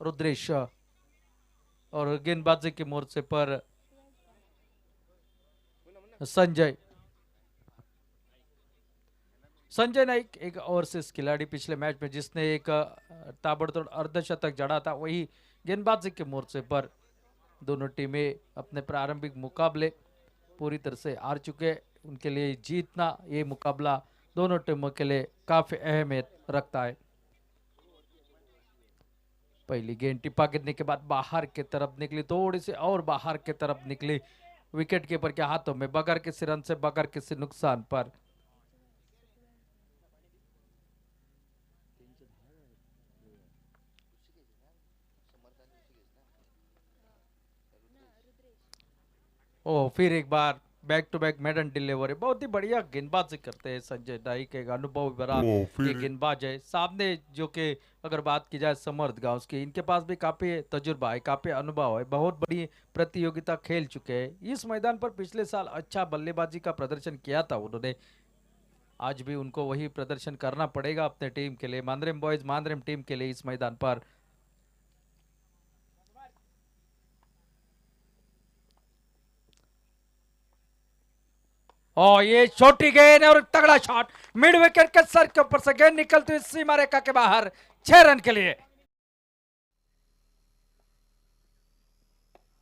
रुद्रेश और गेंदबाजी के मोर्चे पर संजय संजय नाइक एक ओवरसीज खिलाड़ी पिछले मैच में जिसने एक ताबड़तोड़ अर्धशतक जड़ा था, वही गेंदबाजी के मोर्चे पर दोनों टीमें अपने प्रारंभिक मुकाबले पूरी तरह से हार चुके। उनके लिए जीतना ये मुकाबला दोनों टीमों के लिए काफी अहमियत रखता है। पहली गेंद टिप्पा गिरने के बाद बाहर की तरफ निकली, थोड़ी सी और बाहर की तरफ निकली, विकेट कीपर के हाथों में बगैर किसी रन से बगैर किसी नुकसान पर। ओ फिर एक बार back to back maiden delivery, बहुत ही बढ़िया गेंदबाजी करते हैं संजय नाइक, एक अनुभव भरा ये गेंदबाज है। सामने जो कि अगर बात की जाए समर्थ गांव की, इनके पास भी काफी तजुर्बा है, काफी अनुभव है, बहुत बड़ी प्रतियोगिता खेल चुके हैं। इस मैदान पर पिछले साल अच्छा बल्लेबाजी का प्रदर्शन किया था उन्होंने, आज भी उनको वही प्रदर्शन करना पड़ेगा अपने टीम के लिए, मांद्रेम बॉयज मांद्रेम टीम के लिए इस मैदान पर। और ये छोटी गेंद और तगड़ा शॉट, मिड विकेट के सर के ऊपर से गेंद निकलती हुई सीमा रेखा के बाहर, 6 रन के लिए।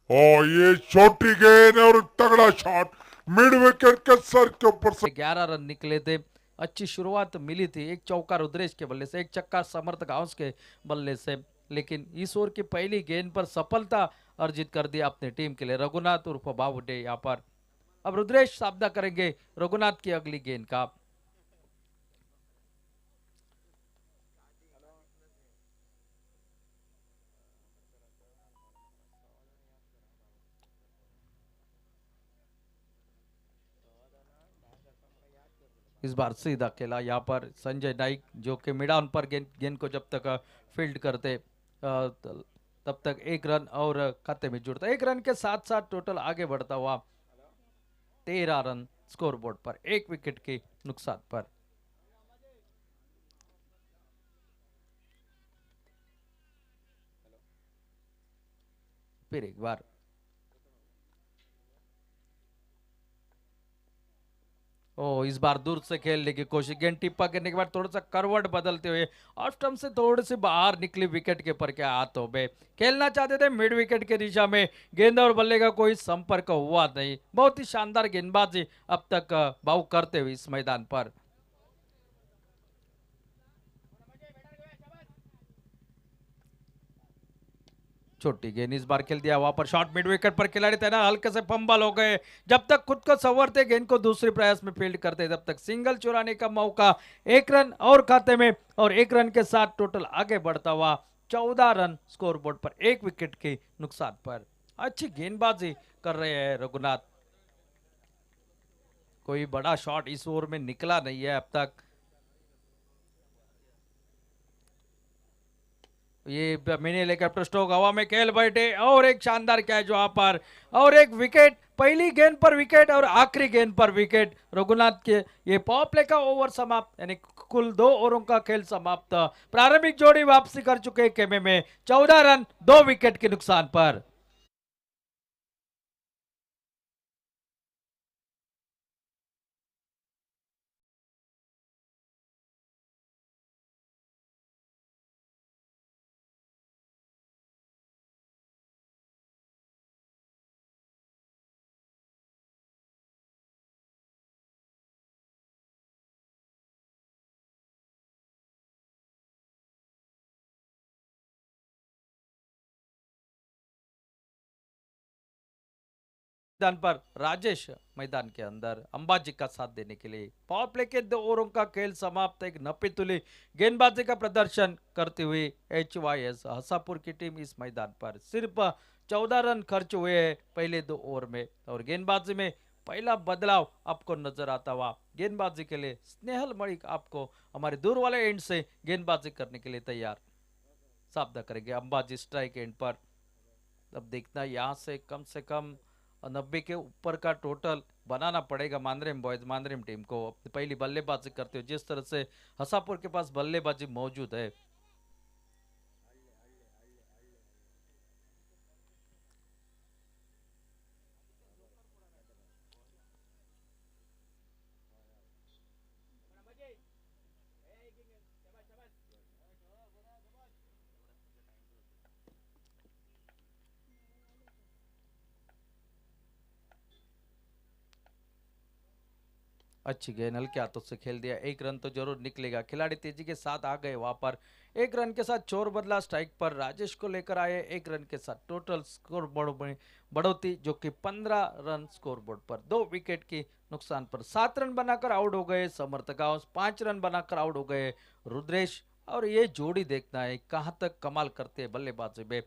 और ये छोटी गेंद और तगड़ा शॉट मिड विकेट के सर के ऊपर से। 11 रन निकले थे, अच्छी शुरुआत मिली थी, एक चौका रुद्रेश के बल्ले से, एक छक्का समर्थ गांव के बल्ले से, लेकिन इस ओवर की पहली गेंद पर सफलता अर्जित कर दी अपनी टीम के लिए रघुनाथ उर्फ बाबुडे। यहाँ पर अब रुद्रेश सामना करेंगे रघुनाथ की अगली गेंद का। इस बार सीधा खेला यहाँ पर संजय नाइक, जो कि मिडान पर गेंद को जब तक फील्ड करते तब तक 1 रन और खाते में जुड़ता, 1 रन के साथ साथ टोटल आगे बढ़ता हुआ 13 रन स्कोरबोर्ड पर, 1 विकेट के नुकसान पर। फिर एक बार ओ इस बार दूर से खेलने की कोशिश, गेंद टिप्पा करने के बाद थोड़ा सा करवट बदलते हुए ऑफ स्टंप से थोड़ी सी बाहर निकली, विकेट कीपर के हाथों में। खेलना चाहते थे मिड विकेट के दिशा में, गेंद और बल्ले का कोई संपर्क हुआ नहीं। बहुत ही शानदार गेंदबाजी अब तक भाव करते हुए इस मैदान पर। छोटी गेंद इस बार खेल दिया, वहां पर शॉट मिड विकेट पर, खिलाड़ी तैनात, हल्के से फंबल हो गए। जब तक खुद को संवरते गेंद को दूसरे प्रयास में फील्ड करते, तब तक सिंगल चुराने का मौका, 1 रन और खाते में, और 1 रन के साथ टोटल आगे बढ़ता हुआ 14 रन स्कोरबोर्ड पर, 1 विकेट के नुकसान पर। अच्छी गेंदबाजी कर रहे हैं रघुनाथ, कोई बड़ा शॉट इस ओवर में निकला नहीं है अब तक। ये मिनी हेलीकॉप्टर स्ट्रोक हवा में खेल बैठे, और एक शानदार कैच वहां पर, और एक विकेट, पहली गेंद पर विकेट और आखिरी गेंद पर विकेट रघुनाथ के। ये पावर प्ले का ओवर समाप्त, यानी कुल 2 ओवरों का खेल समाप्त। प्रारंभिक जोड़ी वापसी कर चुके खेमे में, 14 रन 2 विकेट के नुकसान पर। मैदान पर राजेश मैदान के अंदर अंबाजी का साथ देने के लिए। पावर प्ले के 2 ओवरों का खेल समाप्त, एक नपी तुली गेंदबाजी का प्रदर्शन करते हुए HYS हसापुर की टीम इस मैदान पर सिर्फ 14 रन खर्च हुए हैं पहले 2 ओवर में, और गेंदबाजी में पहला बदलाव आपको नजर आता हुआ। गेंदबाजी के लिए स्नेहल मणिक आपको हमारे दूर वाले एंड से गेंदबाजी करने के लिए तैयार सामना करेंगे अंबाजी स्ट्राइक एंड पर। अब देखना यहाँ से कम 90 के ऊपर का टोटल बनाना पड़ेगा मांद्रेम बॉयज मांद्रेम टीम को, पहली बल्लेबाजी करते हो जिस तरह से हसापुर के पास बल्लेबाजी मौजूद है। अच्छी गेंद हल्के हाथों से खेल दिया, एक रन तो जरूर निकलेगा। खिलाड़ी तेजी के साथ आ गए वहां पर, एक रन के साथ चोर बदला स्ट्राइक पर राजेश को लेकर आए, एक रन के साथ टोटल स्कोर बोर्ड में बढ़ोतरी जो कि 15 रन स्कोर बोर्ड पर। 2 विकेट की नुकसान पर 7 रन बनाकर आउट हो गए समर्थ गांव, 5 रन बनाकर आउट हो गए रुद्रेश। और ये जोड़ी देखना है कहां तक कमाल करते हैं बल्लेबाजी में।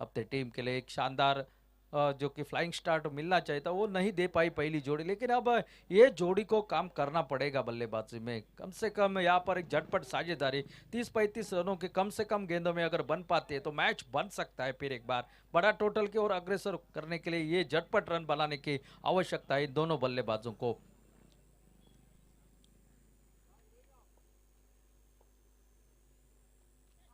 अपने टीम के लिए एक शानदार जो कि फ्लाइंग स्टार्ट मिलना चाहिए था वो नहीं दे पाई पहली जोड़ी, लेकिन अब ये जोड़ी को काम करना पड़ेगा बल्लेबाजी में। कम से कम यहाँ पर एक झटपट साझेदारी 30-35 रनों के कम से कम गेंदों में अगर बन पाते हैं तो मैच बन सकता है फिर एक बार। बड़ा टोटल की ओर अग्रसर करने के लिए ये झटपट रन बनाने की आवश्यकता है दोनों बल्लेबाजों को।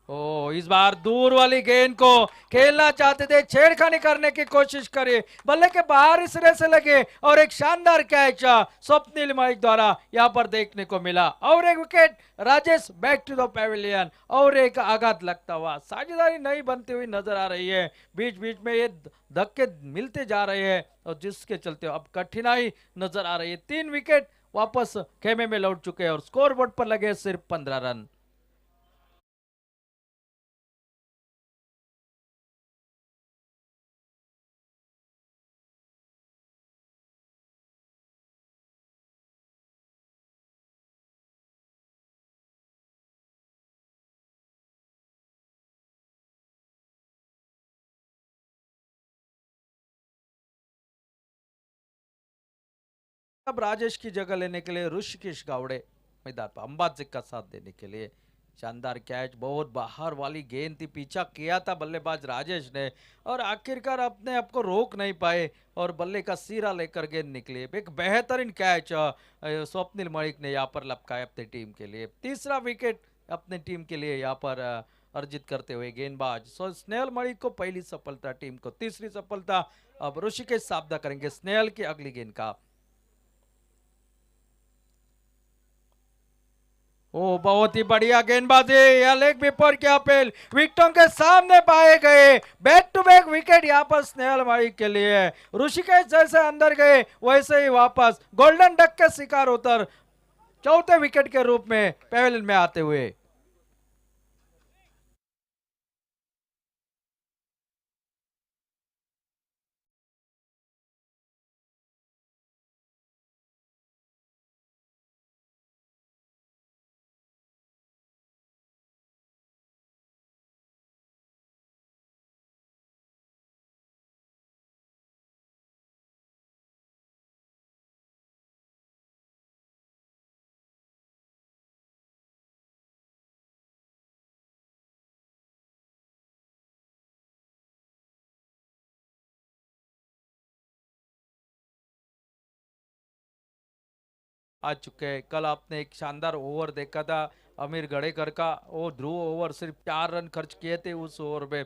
ओ इस बार दूर वाली गेंद को खेलना चाहते थे, छेड़खानी करने की कोशिश करी, बल्ले के बाहरी सिरे से लगे और एक शानदार कैच स्वप्निल माइक द्वारा यहां पर देखने को मिला। और एक wicket Rajesh back to the pavilion, और एक आघात लगता हुआ। साझेदारी नहीं बनती हुई नजर आ रही है, बीच बीच में ये धक्के मिलते जा रहे हैं और जिसके चलते अब कठिनाई नजर आ रही है। 3 विकेट वापस खेमे में लौट चुके हैं और स्कोर बोर्ड पर लगे सिर्फ 15 रन। अब राजेश की जगह लेने के लिए ऋषिकेश गावड़े मैदान पर अंबाजी का साथ देने के लिए। शानदार कैच, बहुत बाहर वाली गेंद थी, पीछा किया था बल्लेबाज राजेश ने और आखिरकार अपने आप को रोक नहीं पाए और बल्ले का सिरा लेकर गेंद निकली। एक बेहतरीन कैच स्वप्निल मलिक ने यहाँ पर लपकाया अपनी टीम के लिए। तीसरा विकेट अपनी टीम के लिए यहाँ पर अर्जित करते हुए गेंदबाज स्नेहल मलिक को पहली सफलता, टीम को तीसरी सफलता। अब ऋषिकेश सामना करेंगे स्नेहल की अगली गेंद का। ओ बहुत ही बढ़िया गेंदबाजी, यह लेग विपर की अपील विकेटों के सामने पाए गए। बैक टू बैक विकेट यहाँ पर स्नेहल माई के लिए। ऋषिकेश जैसे अंदर गए वैसे ही वापस गोल्डन डक के शिकार उतर चौथे विकेट के रूप में पेविलियन में आते हुए। आ चुके हैं। कल आपने एक शानदार ओवर देखा था अमीर गड़ेकर का, वो ध्रुव ओवर सिर्फ 4 रन खर्च किए थे उस ओवर में।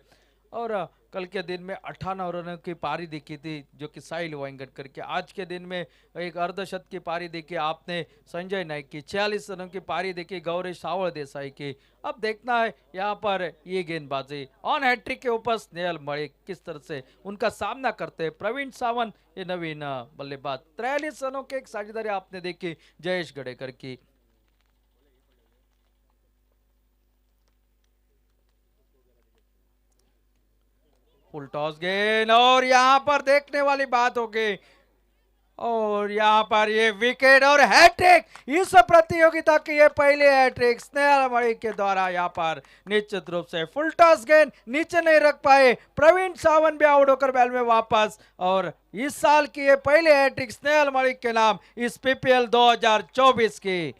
और कल के दिन में 98 रनों की पारी देखी थी जो कि साहिल वाइंगट करके। आज के दिन में एक अर्धशत की पारी देखी आपने संजय नाइक की, 46 रनों की पारी देखी गौरी सावल देसाई की। अब देखना है यहाँ पर ये गेंदबाजी ऑन हैट्रिक के ऊपर स्नेहल मलिक किस तरह से उनका सामना करते हैं। प्रवीण सावंत ये नवीन बल्लेबाज, 43 रनों की एक साझेदारी आपने देखी जयेश गड़ेकर की। फुल टॉस गेंद और यहां पर देखने वाली बात होगी और यहाँ पर ये विकेट और हैट्रिक, इस प्रतियोगिता की ये पहली हैट्रिक स्नेहल मलिक के द्वारा यहाँ पर निश्चित रूप से। फुल टॉस गेंद नीचे नहीं रख पाए, प्रवीण सावंत भी आउट होकर बैल में वापस और इस साल की ये पहली हैट्रिक स्नेहल मलिक के नाम इस पीपीएल 2024 की।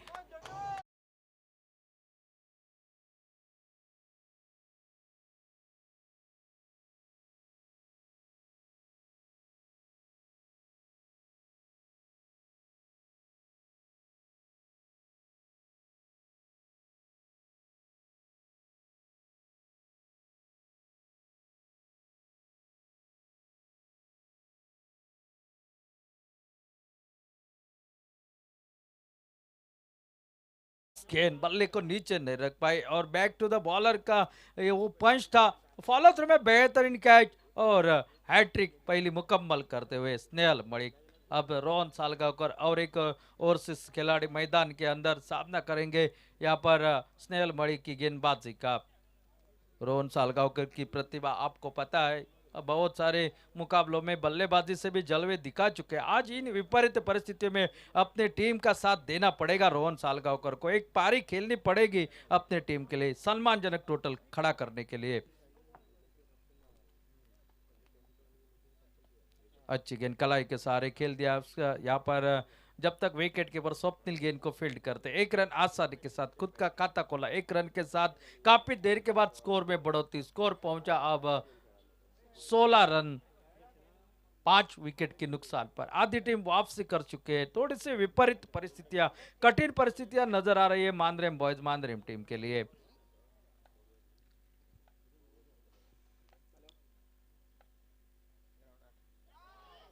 गेंद बल्ले को नीचे नहीं रख पाए और बैक टू द बॉलर का ये वो पंच था, फॉलो थ्रू में बेहतरीन कैच और हैट्रिक पहली मुकम्मल करते हुए स्नेहल मलिक। अब रोहन सालगांवकर और एक ओवरसीज खिलाड़ी मैदान के अंदर सामना करेंगे यहाँ पर स्नेहल मणि की गेंदबाजी का। रोहन सालगांवकर की प्रतिभा आपको पता है, बहुत सारे मुकाबलों में बल्लेबाजी से भी जलवे दिखा चुके हैं। आज इन विपरीत परिस्थितियों में अपने टीम का साथ देना पड़ेगा रोहन सालगांवकर को, एक पारी खेलनी पड़ेगी अपने टीम के लिए सम्मानजनक टोटल खड़ा करने के लिए। अच्छी गेंद कलाई के सहारे खेल दिया यहाँ पर। जब तक विकेट कीपर स्वप्निल गेंद को फील्ड करते, एक रन आसानी के साथ खुद का खाता खोला। एक रन के साथ काफी देर के बाद स्कोर में बढ़ोतरी, स्कोर पहुंचा अब 16 रन 5 विकेट के नुकसान पर। आधी टीम वापसी कर चुके हैं। थोड़ी सी विपरीत परिस्थितियां, कठिन परिस्थितियां नजर आ रही है मानरेम बॉयज मानरेम टीम के लिए।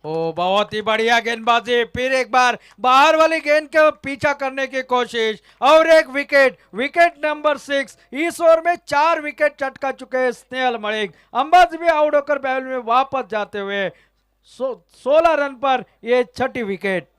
ओ बहुत ही बढ़िया गेंदबाजी, फिर एक बार बाहर वाली गेंद का पीछा करने की कोशिश और एक विकेट, विकेट नंबर 6। इस ओवर में 4 विकेट चटका चुके हैं स्नेहल मणि। अंबाजी भी आउट होकर बैल में वापस जाते हुए 16 रन पर ये छठी विकेट।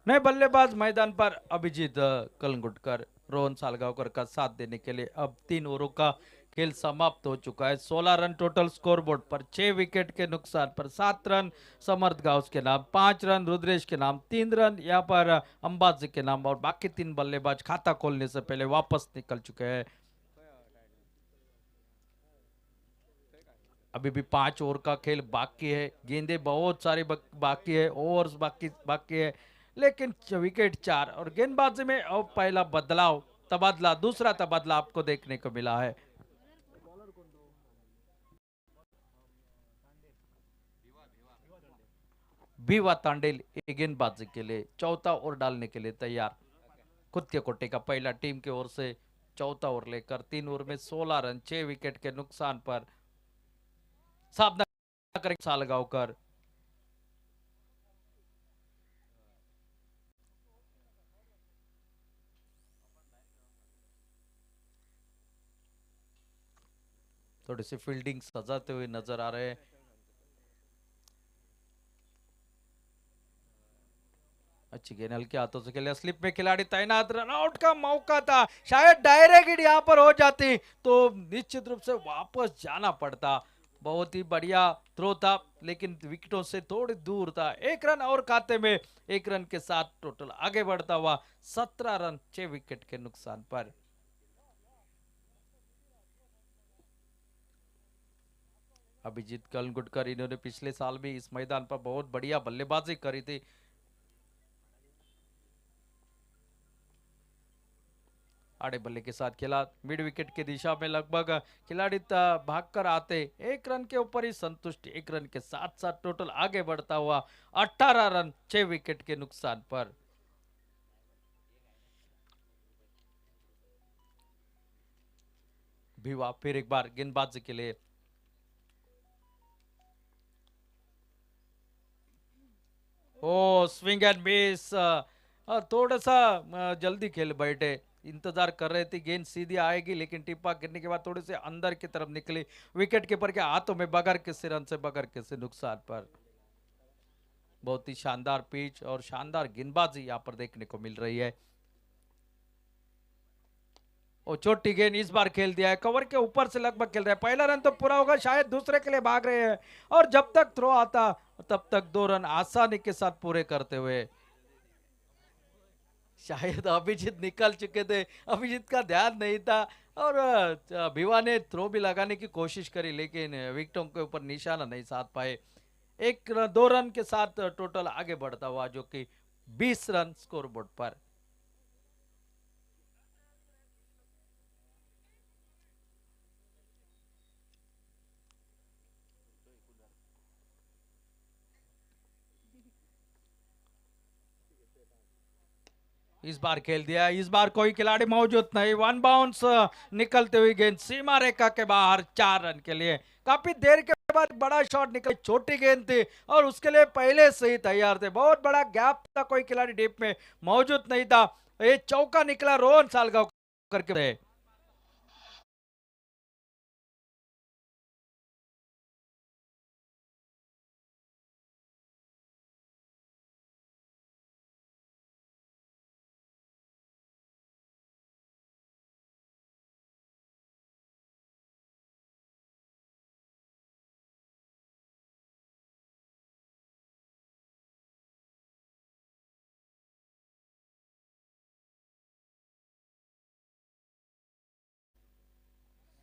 नए बल्लेबाज मैदान पर अभिजीत कलंगुटकर रोहन सालगांवकर का साथ देने के लिए। अब 3 ओवरों का खेल समाप्त हो चुका है। 16 रन टोटल स्कोरबोर्ड पर, 6 विकेट के नुकसान पर। 7 रन समर्थ गाउस के नाम, 5 रन रुद्रेश के नाम, 3 रन यहाँ पर अंबाजी के नाम और बाकी 3 बल्लेबाज खाता खोलने से पहले वापस निकल चुके हैं। अभी भी 5 ओवर का खेल बाकी है, गेंदे बहुत सारी बाकी है, ओवर्स बाकी है, लेकिन विकेट 4 और गेंदबाजी में अब पहला बदलाव, तबादला, दूसरा तबादला आपको देखने को मिला है। बीवा तांडेल गेंदबाजी के लिए चौथा ओवर डालने के लिए तैयार। खुद के कोटे का पहला टीम की ओर से चौथा ओवर लेकर 3 ओवर में 16 रन 6 विकेट के नुकसान पर सामना करेंगे सालगांवकर। थोड़ी सी फील्डिंग सजाते हुए नजर आ रहे हैं। अच्छी गेंद हल्के हाथों से खेले, स्लिप में खिलाड़ी तैनात, रनआउट का मौका था, शायद डायरेक्ट हिट यहां पर हो जाती तो निश्चित रूप से वापस जाना पड़ता। बहुत ही बढ़िया थ्रो था लेकिन विकेटों से थोड़ी दूर था। 1 रन और खाते में, 1 रन के साथ टोटल आगे बढ़ता हुआ 17 रन 6 विकेट के नुकसान पर। अभिजीत कलंगुटकर, इन्होंने पिछले साल भी इस मैदान पर बहुत बढ़िया बल्लेबाजी करी थी। आड़े बल्ले के साथ खेला, मिड विकेट की दिशा में लगभग खिलाड़ी भागकर आते, 1 रन के ऊपर ही संतुष्ट। 1 रन के साथ साथ टोटल आगे बढ़ता हुआ 18 रन 6 विकेट के नुकसान पर। भिवा फिर एक बार गेंदबाजी के लिए, ओ स्विंग एंड मिस। थोड़ा सा जल्दी खेल बैठे, इंतजार कर रहे थे गेंद सीधी आएगी लेकिन टिप्पा गिरने के बाद थोड़ी से अंदर की तरफ निकली, विकेट कीपर के हाथों में, बगैर किसी रन से, बगैर किसी नुकसान पर। बहुत ही शानदार पिच और शानदार गेंदबाजी यहां पर देखने को मिल रही है। और छोटी गेंद इस बार खेल दिया है, कवर के ऊपर से लगभग खेल रहा है। पहला रन तो पूरा होगा, शायद दूसरे के लिए भाग रहे हैं और जब तक थ्रो आता तब तक 2 रन आसानी के साथ पूरे करते हुए शायद अभिजीत निकल चुके थे, अभिजीत का ध्यान नहीं था और भिवा ने थ्रो भी लगाने की कोशिश करी लेकिन विकेटों के ऊपर निशाना नहीं साध पाए। 2 रन के साथ टोटल आगे बढ़ता हुआ जो कि 20 रन स्कोर बोर्ड पर। इस बार खेल दिया, इस बार कोई खिलाड़ी मौजूद नहीं, वन बाउंस निकलते हुई गेंद सीमा रेखा के बाहर 4 रन के लिए। काफी देर के बाद बड़ा शॉट निकला, छोटी गेंद थी और उसके लिए पहले से ही तैयार थे, बहुत बड़ा गैप था, कोई खिलाड़ी डीप में मौजूद नहीं था। ये चौका निकला रोहन सालगांव करके।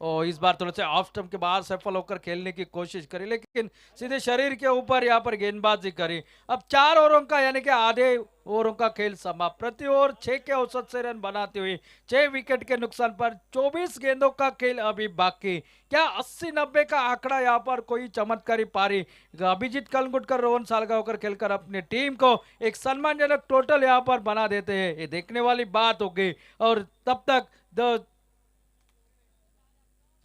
और इस बार थोड़ा सा ऑफ स्टंप के बाहर सफल होकर खेलने की कोशिश करी लेकिन सीधे शरीर के ऊपर यहाँ पर गेंदबाजी करी। अब 4 ओवरों का यानी कि आधे ओवरों का खेल समाप्त, प्रति ओवर 6 के औसत से रन बनाते हुए 6 विकेट के नुकसान पर 24 गेंदों का खेल अभी बाकी। क्या 80-90 का आंकड़ा यहाँ पर कोई चमत्कारी पारी अभिजीत कलंगुटकर रोहन सालगांव होकर खेलकर अपनी टीम को एक सम्मानजनक टोटल यहाँ पर बना देते हैं, ये देखने वाली बात होगी। और तब तक द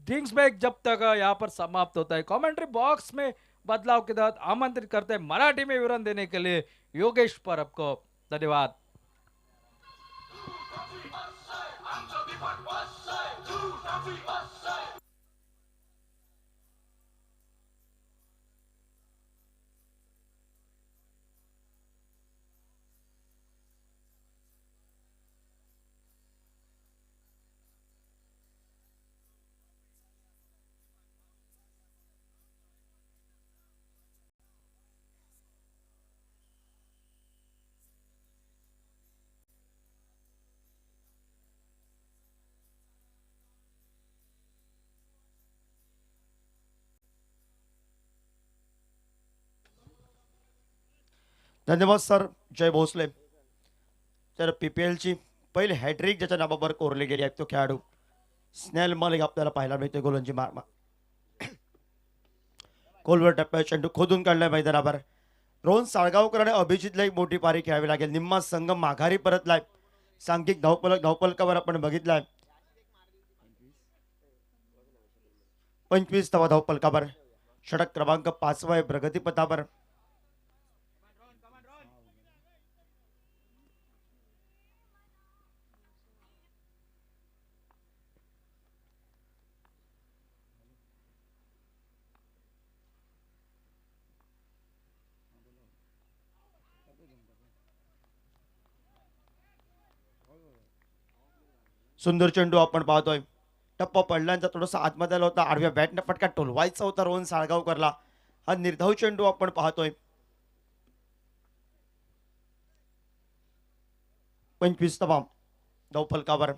ड्रिंक्स ब्रेक जब तक यहाँ पर समाप्त होता है, कमेंट्री बॉक्स में बदलाव के तहत आमंत्रित करते हैं मराठी में विवरण देने के लिए योगेश परब को। धन्यवाद। धन्यवाद सर जय भोसले. तर PPL ची पहिली हॅट्रिक ज्याच्या नावावर कोरली गेली आहे तो खेळाडू स्नेल मलिक आपल्याला पाहायला मिळतोय गोलंदाजी मार कोलवर टप्प्यात चेंडू खोदून काढलाय मैदानावर. रोहन साळगावकर आणि अभिजितला एक मोठी पारी खेळावी लागेल. निम्मा संघ माघारी परतलाय. सांघिक धावपलकावर आपण बघितलाय 25 धावपलकावर. षटक क्रमांक 5 आहे प्रगतीपथावर. सुंदर चेंडू आपण पाहतोय. टप्पा पडल्यानंतर थोडासा आतमध्ये आला होता. आडव्या बॅटने फटका टोलवायचा होता रोहन साळगावकरला. हा निर्धाव चेंडू आपण पाहतोय. 25 धावफलकावर.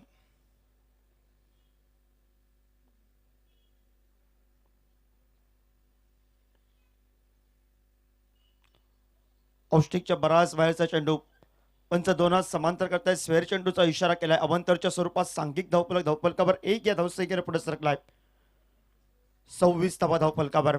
ऑफस्टिकच्या बराच बाहेरचा चेंडू पंच दोनात समांतर करताय. स्वेअर चेंडूचा इशारा केलाय. अवंतरच्या स्वरूपात सांघिक धावफलकावर 1 या धावसंख्येने पुढे सरकलाय. 26 धावफलकावर.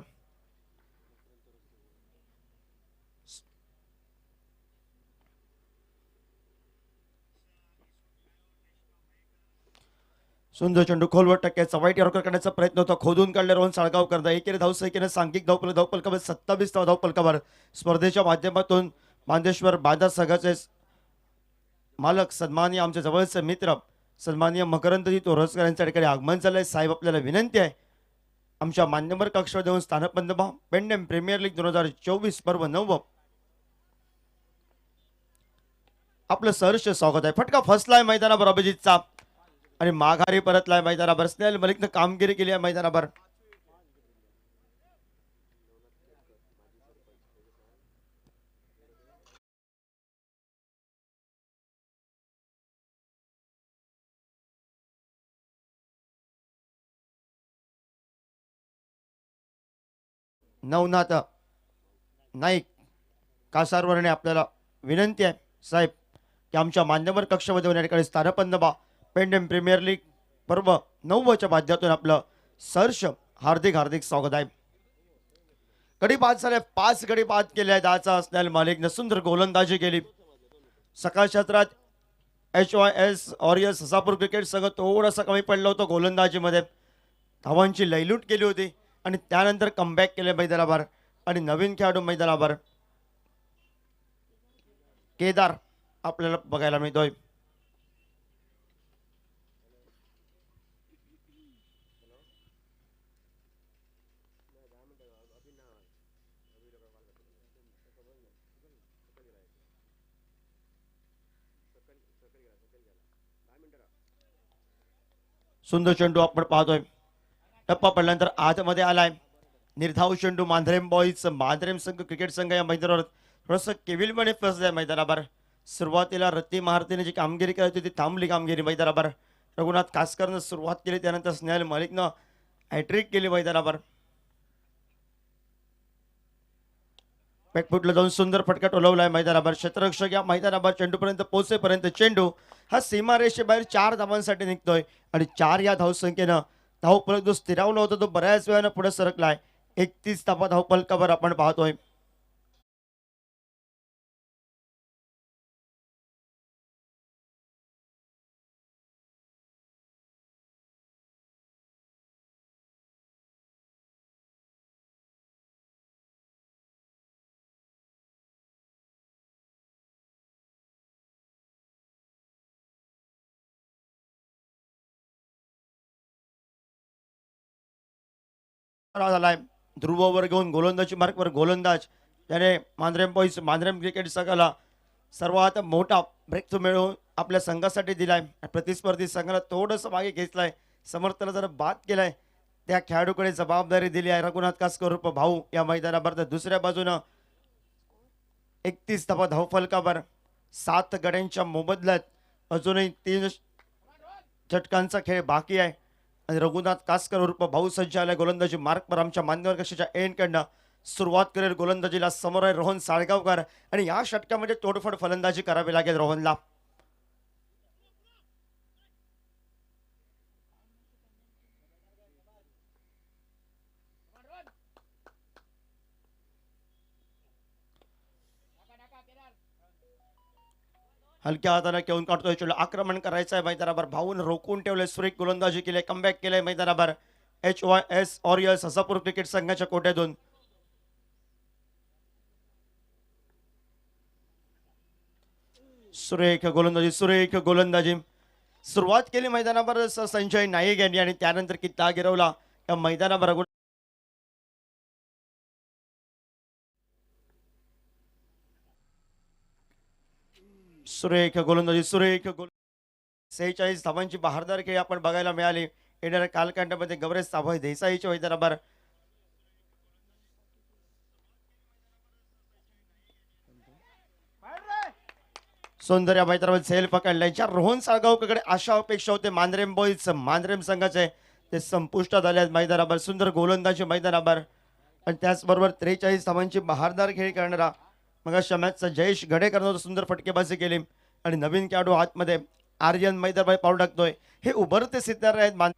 सुंदर चेंडू खोलवर टक्क्याचा वाईट यॉर्कर करण्याचा प्रयत्न होता. खोदून काढले रोहन साळगावकर. एकेरी धावसंख्येने सांघिक धावफलकावर 27 धावफलकावर. स्पर्धेच्या माध्यमातून मांदेश्वर बांधा संघाचे मालक सन्माननीय आमचे जवळचे मित्र सन्माननीय मकरंदजी तोरसकर यांच्या ठिकाणी आगमन झालंय. साहेब आपल्याला विनंती आहे आमच्या मान्यवर कक्षावर देऊन स्थानबंद व्हा. पेंडेम प्रीमियर लीग 2024 पर्व 9 आपलं सहर्ष स्वागत आहे. फटका फसलाय मैदानावर अभिजितचा आणि माघारी परतलाय मैदानावर. स्नेहल मलिकनं कामगिरी केली आहे मैदानावर. नवनाथ नाईक कासारवरणे आपल्याला विनंती आहे साहेब की आमच्या मान्यवर कक्षामध्ये या ठिकाणी स्थानपन्न बा. पेंडेम प्रीमियर लीग पर्व 9च्या माध्यमातून आपलं सहर्ष हार्दिक हार्दिक स्वागत आहे. गडी बाद झाले, 5 गडी बाद केले. दहाचा असलेल्या मालिकने सुंदर गोलंदाजी केली. सकाळ क्षेत्रात HYS ऑरियर्स हसापूर क्रिकेट संघ थोडासा कमी पडलं होतं गोलंदाजीमध्ये. धावांची लयलूट केली होती आणि त्यानंतर कमबॅक केले मैदानावर आणि नवीन खेळाडू मैदानावर केदार आपल्याला बघायला मिळतोय. सुंदर चेंडू आपण पाहतोय. टप्पा पडल्यानंतर आतमध्ये आलाय. निर्धाव चेंडू मांढरेम बॉईज मांढरेम संघ क्रिकेट संघ या मैदानावर थोडंसं केविलपणे फसलाय मैदानावर. सुरुवातीला रत्ती महारतीने जी कामगिरी केली होती ती थांबली कामगिरी मैदानावर. रघुनाथ कासकरनं सुरुवात केली, त्यानंतर स्नेहल मलिकनं हॅट्रिक केली मैदानावर. बॅकफुटला जाऊन सुंदर फटका टोलवलाय मैदानावर. क्षेत्ररक्षक या मैदानावर चेंडूपर्यंत पोहोचेपर्यंत चेंडू हा सीमारेषेबाहेर 4 धावांसाठी निघतोय आणि 4 या धावसंख्येनं धावफलक जो स्थिरावला होता तो बऱ्याच वेळानं पुढे सरकलाय. 31 धावा धावफलकावर आपण पाहतोय. झालाय ध्रुववर घेऊन गोलंदाजी मार्कवर गोलंदाज त्याने मांजरेम क्रिकेट संघाला सर्वात मोठा ब्रेक थ्रू मिळवून आपल्या संघासाठी दिलाय. प्रतिस्पर्धी संघाला थोडंसं मागे घेतलाय, समर्थनाला जरा बाद केलाय, त्या खेळाडूकडे जबाबदारी दिली आहे रघुनाथ कासकर उर्फ भाऊ या मैदानावर. तर दुसऱ्या बाजूनं 31 धावा धावफलकावर 7 गड्यांच्या मोबदल्यात अजूनही 3 षटकांचा खेळ बाकी आहे आणि रघुनाथ कासकर उर्फ भाऊ सज्ज आलाय गोलंदाजी मार्कवर. आमच्या मान्यवर कक्षाच्या एंडकडनं सुरुवात करेल गोलंदाजीला. समोर आहे रोहन साळगावकर आणि या षटकामध्ये तोडफोड फलंदाजी करावी लागेल रोहनला. हलक्या हाताने घेऊन काढतोय चेंडू. आक्रमण करायचं आहे मैदानावर. भाऊन रोखून ठेवले. सुरेख गोलंदाजी केली, कमबॅक केलंय मैदानावर. HYS ऑरियर्स हसापूर क्रिकेट संघाच्या कोट्यातून सुरेख गोलंदाजी सुरुवात केली मैदानावर संजय नाईक यांनी आणि त्यानंतर कित्ता गिरवला या मैदानावर. सुरेख गोलंदाजी 46 धावांची बहारदार खेळी आपण बघायला मिळाली. येणाऱ्या कालखंडामध्ये गौरेश साभय देसाईच्या मैदानावर सुंदर या मैदानावर झेल पकडलाय. ज्या रोहन साळगावकडे आशा अपेक्षा होते मांजरेम बॉईज मांजरेम संघाचे ते संपुष्टात आले मैदानावर. सुंदर गोलंदाजी मैदानावर आणि त्याचबरोबर 43 धावांची बहारदार खेळी करणारा मग मॅचचा जयेश गडेकरनं सुंदर फटकेबाजी केली आणि नवीन खेळाडू आतमध्ये आर्यन मैदानावर पाऊल टाकतोय. हे उभरते सितारे आहेत.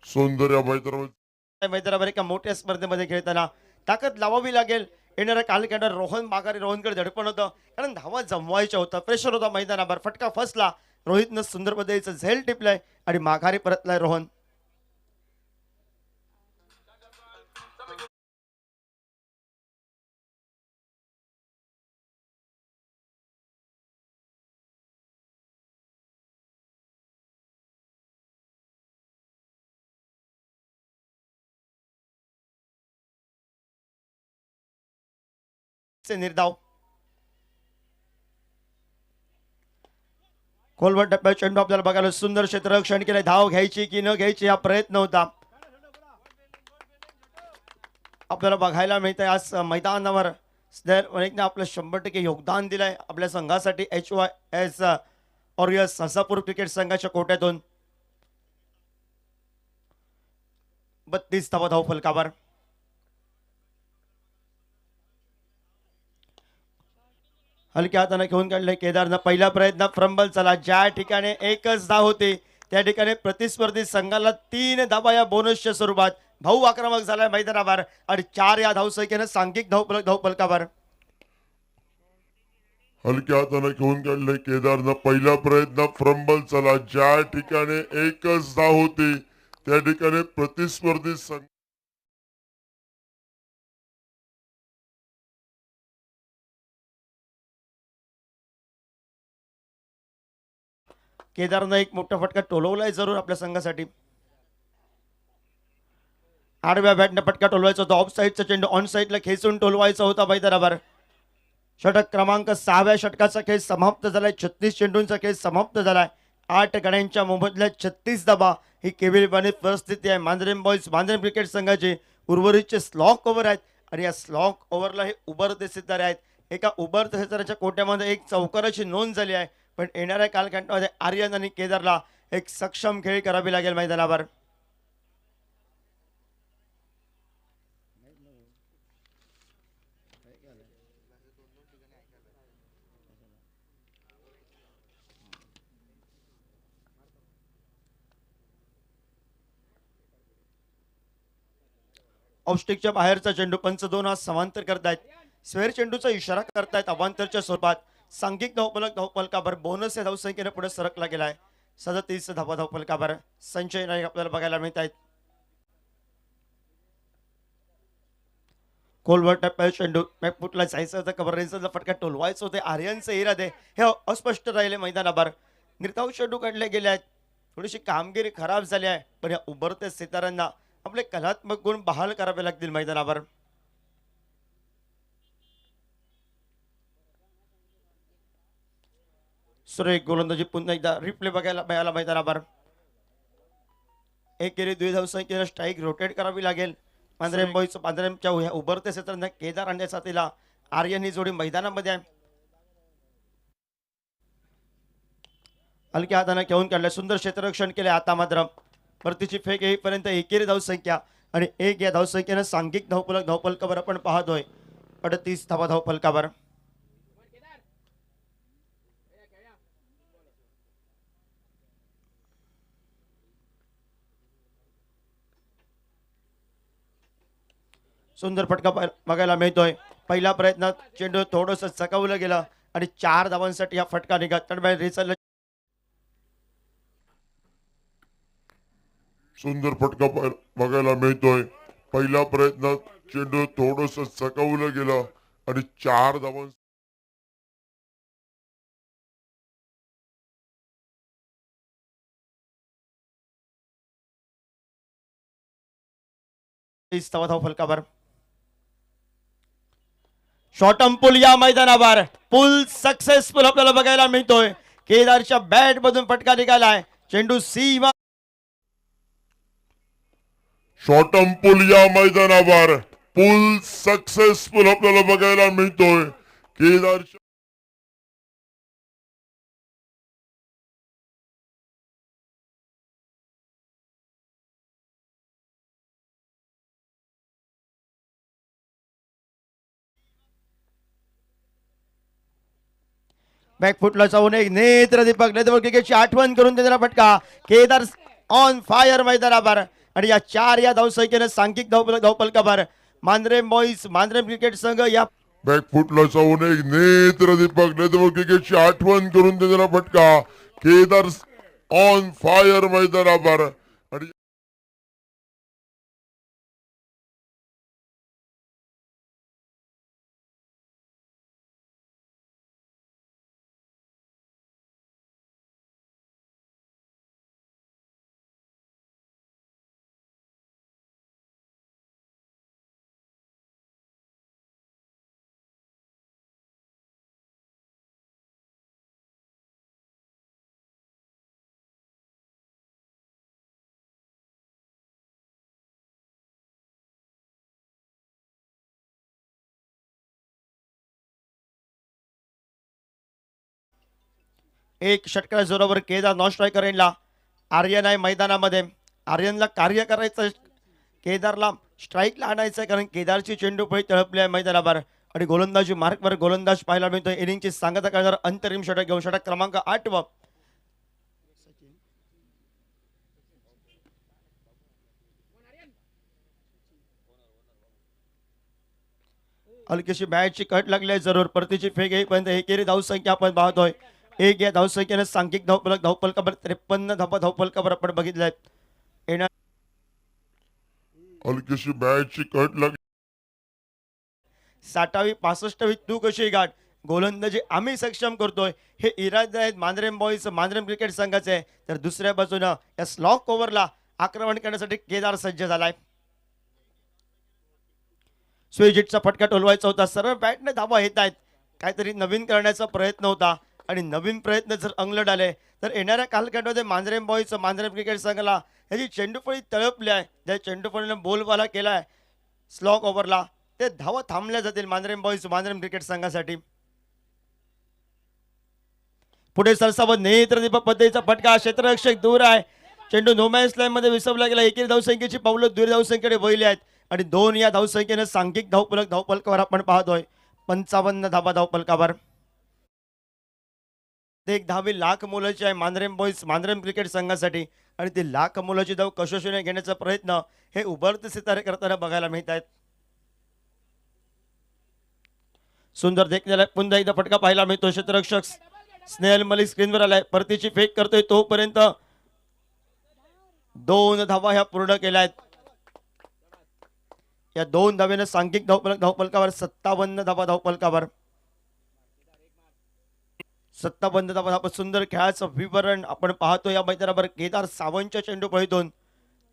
सुंदर या मैदानावर एका मोठ्या स्पर्धेमध्ये खेळताना ताकद लावावी लागेल. येणाऱ्या कालखंडात रोहनकडे धडपण होतं कारण धावा जमवायच्या होतं. प्रेशर होता मैदानावर. फटका फसला. रोहितनं सुंदर पद्धतीचं झेल टिपलाय आणि माघारी परतलाय रोहन. निर्धाव खोलवर टप्प्यात चेंडू आपल्याला बघायला. सुंदर क्षेत्ररक्षण केलंय. धाव घ्यायची की न घ्यायची हा प्रयत्न होता. आपल्याला बघायला मिळतंय आज मैदानावर अनेकने आपलं 100% योगदान दिलंय आपल्या संघासाठी. HYS ऑरियस हसापूर क्रिकेट संघाच्या कोट्यातून 32 धावा धावफलकावर. हलक्या हाताने घेऊन काढले केदारनं. पहिला प्रयत्न फ्रंबल चला. ज्या ठिकाणी एकच धाव होती त्या ठिकाणी प्रतिस्पर्धी संघाला 3 धावा या बोनसच्या स्वरूपात भाऊ आक्रमक झालाय मैदानावर आणि 4 या धावसंख्येनं सांघिक धावफलकावर. हलक्या हाताने घेऊन काढले केदारनं. पहिला प्रयत्न फ्रंबल चला. ज्या ठिकाणी एकच धाव होती त्या ठिकाणी प्रतिस्पर्धी संघ केदारनं एक मोठा फटका टोलवलाय जरूर आपल्या संघासाठी. आडव्या बॅटने फटका टोलवायचा होता. ऑफ साईडचा चेंडू ऑन साईडला खेचून टोलवायचा होता मैदानावर. षटक क्रमांक 6व्या षटकाचा खेळ समाप्त झालाय. 36 चेंडूंचा खेळ समाप्त झालाय. 8 गड्यांच्या मोबदल्यात 36 धावा ही केविलवाणी परिस्थिती आहे. मांजरेम बॉईज मांजरेम क्रिकेट संघाचे उर्वरितचे स्लॉक ओव्हर आहेत आणि या स्लॉक ओव्हरला हे उभरते सितारे आहेत. एका उभरते सिताऱ्याच्या कोट्यामध्ये एक चौकाराची नोंद झाली आहे. पण येणाऱ्या कालखंडामध्ये आर्यन आणि केदारला एक सक्षम खेळ करावी लागेल मैदानावर. ऑफस्टिकच्या बाहेरचा चेंडू पंच 2 हा समांतर करतायत. स्वेअर चेंडूचा इशारा करतायत अवांतरच्या स्वरूपात. सांघिक धावफलकावर बोनस या धावसंख्येने पुढे सरकला गेलाय. 37 धावा धावफलकावर संचय नाईक आपल्याला बघायला मिळत आहेत. खोलवर टप्प्यात चेंडू बॅकफुटला जायचं होतं. कव्हर रेंजचा फटका टोलवायचं होते. आर्यनचे इरादे हे अस्पष्ट राहिले मैदानावर. निर्धाव चेंडू काढले गेले आहेत. थोडीशी कामगिरी खराब झाली आहे पण या उभरत्या सिताऱ्यांना आपले कलात्मक गुण बहाल करावे लागतील मैदानावर. सुरेख गोलंदाजी पुन्हा एकदा रिप्ले बघायला मिळाला मैदानावर. एकेरी 2 धावसंख्येनं स्ट्राईक रोटेट करावी लागेल. मांजरेम बॉईज मांजरेमच्या उभरत्या क्षेत्रांना केदार आणि साथीला आर्यन ही जोडी मैदानामध्ये आहे. हलक्या हाताने घेऊन काढले. सुंदर क्षेत्ररक्षण केले. आता मात्र परतीची फेक येईपर्यंत एकेरी धावसंख्या आणि 1 या धावसंख्येनं सांघिक धावफलकावर आपण पाहतोय 38 धावा धावफलकावर. सुंदर फटका बघायला मिळतोय. पहिला प्रयत्न चेंडू थोडस चकावलं गेलं आणि 4 धावांसाठी हा फटका निघत. रिचल सुंदर फटका बघायला मिळतोय. पहिला प्रयत्न चेंडू थोडस चकवलं गेलं आणि 4 धावांसाठी धावा धावफलकावर. शॉर्टम पुल या मैदानावर पुल सक्सेसफुल आपल्याला बघायला मिळतोय. केदारच्या बॅट मधून फटका निघालाय. चेंडू सीमा शॉर्टम पूल या मैदानावर पूल सक्सेसफुल आपल्याला बघायला मिळतोय. केदारच्या बॅकफुटला जाऊन एक नेत्र दीपक नेत्रबॉल क्रिकेटची आठवण करून देणारा फटका. केदार ऑन फायर मैदानावर आणि या 4 या धावसंख्येनं सांघिक धावफलकावर मांजरेम बॉईज मांजरेम क्रिकेट संघ या बॅकफुटला जाऊन एक नेत्र दीपक नेत्रबॉल क्रिकेटची आठवण करून देणारा फटका. केदार ऑन फायर मैदानावर आणि एक षटकाच्या जोरावर केदार नॉन स्ट्रायकर एंडला. आर्यन आहे मैदानामध्ये. आर्यनला कार्य करायचं, केदारला स्ट्राईकला आणायचं आहे, कारण केदारची चेंडूपळी तळपली आहे मैदानावर आणि गोलंदाजी मार्कवर गोलंदाज पाहायला मिळतोय. इनिंगची सांगता करणार अंतरिम षटक घेऊन षटक क्रमांक 8 व हलकीशी बॅटची कट लागली आहे जरूर. परतीची फेक येईपर्यंत एकेरी धावसंख्या आपण पाहतोय 1 या धावसंख्येने सांघिक धावफलक धावफलकावर 53 धावा धावफलकावर आपण बघितले. येणार हलकीशी बॅटची कट लागली. 60वी 65वी तू कशी गाठ. गोलंदाजी आम्ही सक्षम करतोय. हे इरादे आहेत मांजरेम बॉईज मांजरेम क्रिकेट संघाचे. तर दुसऱ्या बाजूनं या स्लॉक ओव्हरला आक्रमण करण्यासाठी केदार सज्ज झालाय. स्विजिटचा फटका टोलवायचा होता. सरळ बॅटने धावा येत आहेत. काहीतरी नवीन करण्याचा प्रयत्न होता आणि नवीन प्रयत्न जर अंगलट आले तर येणाऱ्या कालखंडामध्ये मांजरेम बॉईज मांजरेम क्रिकेट संघाला याची चेंडूफळी तळपली आहे. ज्या चेंडूफळीनं बोलबाला केलाय स्लॉक ओव्हरला ते धावा थांबल्या जातील मांजरेम बॉईज मांजरेम क्रिकेट संघासाठी. पुढे सरसावत नेत्रदीपक पद्धतीचा फटका. क्षेत्ररक्षक दूर आहे. चेंडू नो मॅच लाईन मध्ये विसवला गेला. एकेरी धावसंख्येची पावलं दूर धावसंख्येकडे वळली आहेत आणि 2 या धावसंख्येने सांघिक धावफलक धावफलकावर आपण पाहतोय 55 धावा धावफलकावर. ते एक धावी लाख मोलाची आहे मांजरेम बॉईज मांजरेम क्रिकेट संघासाठी आणि ती लाख मोलाची धाव कशोशीने घेण्याचा प्रयत्न हे उभरते सितारे करताना बघायला मिळत आहेत. सुंदर देखण्याला पुन्हा एकदा फटका पाहायला मिळतो. क्षेत्ररक्षक स्नेहल मलिक स्क्रीनवर आलाय. परतीची फेक करतोय तोपर्यंत 2 धावा ह्या पूर्ण केल्या आहेत. या 2 धावेने सांघिक धावफलक धावफलकावर 57 धावा धावफलकावर 57 धावा. सुंदर खेळाचं विवरण आपण पाहतो या मैदानावर. केदार सावंतच्या चेंडूपळीतून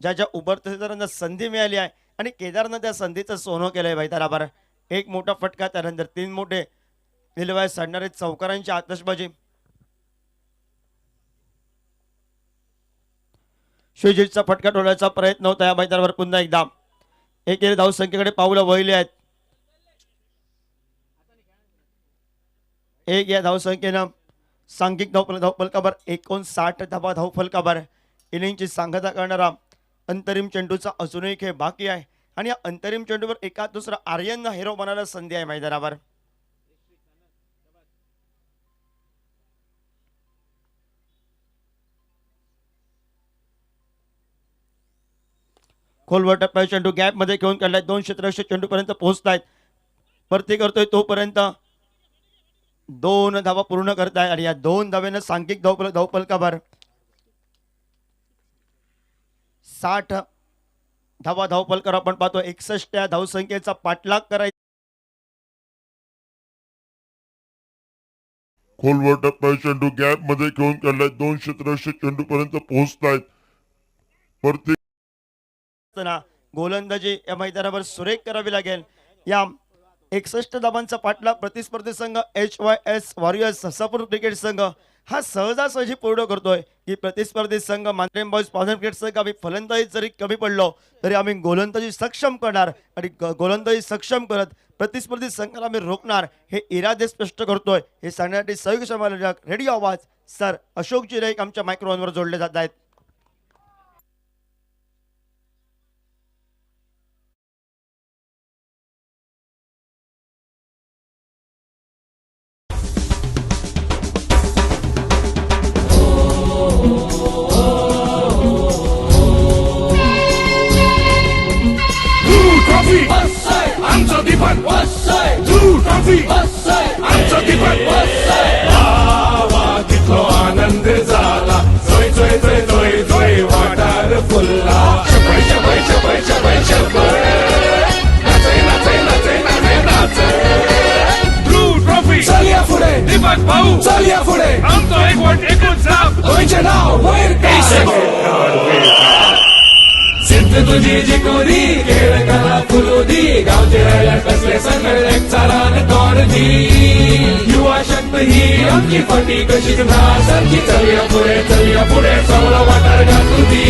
ज्या ज्या उभरतेदारांना संधी मिळाली आहे आणि केदारनं त्या संधीचं सोनं केलंय मैदानावर. एक मोठा फटका त्यानंतर 3 मोठे निलवाय साडणारे चौकारांची आतषबाजी. श्रीजितचा फटका टोळण्याचा प्रयत्न होता या मैदानावर पुन्हा एकदा. एकेरी धावसंख्येकडे पावलं वळली आहेत. 1 या धावसंख्येनं सांघिक धावफलकावर 59 धावा धावफलकावर. इनिंगची सांगता करणारा अंतरिम चेंडूचा अजूनही खेळ बाकी आहे आणि या अंतरिम चेंडूवर एका दुसरा आर्यनना हिरो बनायला संधी आहे मैदानावर. खोलवर टप्प्यात चेंडू गॅप मध्ये घेऊन काढलाय. 2 क्षेत्ररक्षक चेंडू पर्यंत पोहोचतायत. परती करतोय तोपर्यंत 2 धावा पूर्ण करताय आणि या 2 धावेनं सांघिक धावफलकावर 60 धावा धावफलकावर आपण पाहतो. 61 या धावसंख्येचा पाठलाग करायचा. खोलवर टप्प्यात चेंडू गॅप मध्ये घेऊन काढलाय. 2 क्षेत्ररक्षक चेंडू पर्यंत पोहोचतायत. परती गोलंदाजी या मैदानावर सुरेख करावी लागेल. या 61 धावांचा पाठलाग प्रतिस्पर्धी संघ HYS वॉरियर्स हसापूर क्रिकेट संघ हा सहजासहजी पूर्ण करतोय की प्रतिस्पर्धी संघ मांजरेम बॉईज पावनर क्रिकेट संघ आम्ही फलंदाजी जरी कमी पडलो तरी आम्ही गोलंदाजी सक्षम करणार आणि गोलंदाजी सक्षम करत प्रतिस्पर्धी संघाला आम्ही रोखणार हे इरादे स्पष्ट करतोय. हे सांगण्यासाठी सहयोग समालोचक रेडिओ आवाज सर अशोक जिरेक आमच्या मायक्रोफोनवर जोडले जात आहेत. आमचं दीपक दूर ट्रॉफी आमचं दीपक तिथलो आनंद झाला. जोय जोय जोय जोय जोय वाटार फुलला. शपय शपय शपय शपय शपय नाचय नाचय नाचय नाचय नाचय. दूर ट्रॉफी चल या पुढे दीपक भाऊ चल या पुढे. आमचं एकवट एकूण नाव दोनचे नाव वैर सिद्ध तुझी जिकोरी खेळ कला फुलोदी. गावचे रायला कसले संघ चालान तोरदी. युवा शक्त ही आमची फटी कशी सारखी. चलिया पुढे चांगला वाटार घातुदी.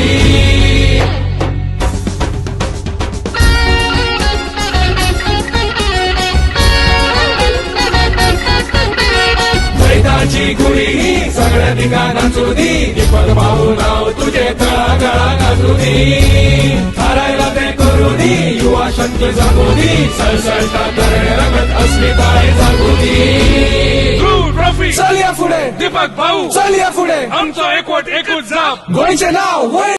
मैदाची गुढी सगळ्या गोपिका नाचू दी दीपक भाऊ नाव तुझे तळागाळा गाजू दी हरायला ते करू दी युवा शक्ती जगू दी सळसळता करणे रंगत असली पाय जागू दी ट्रॉफी चल या पुढे दीपक भाऊ चल या पुढे आमचं एकवट एकूच जाप गोळीचे नाव होय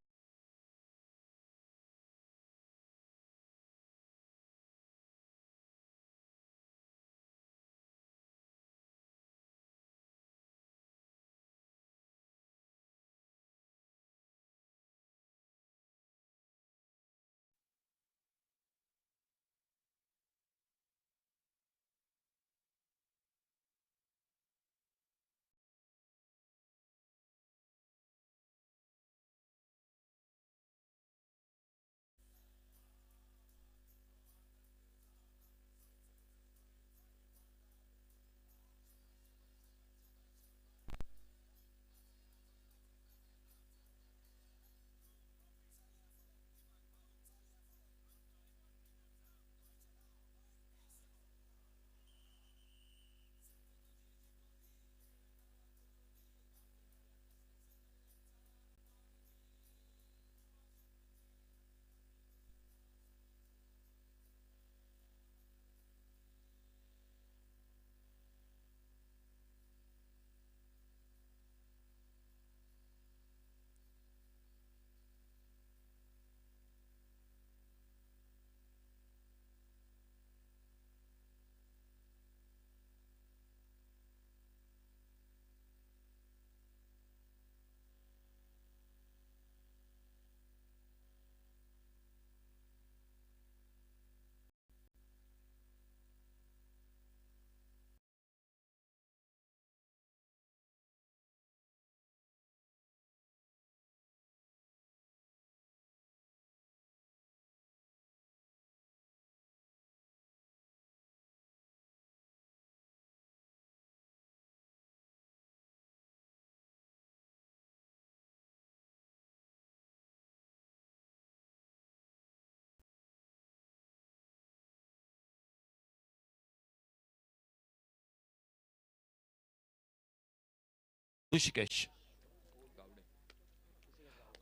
ऋषिकेश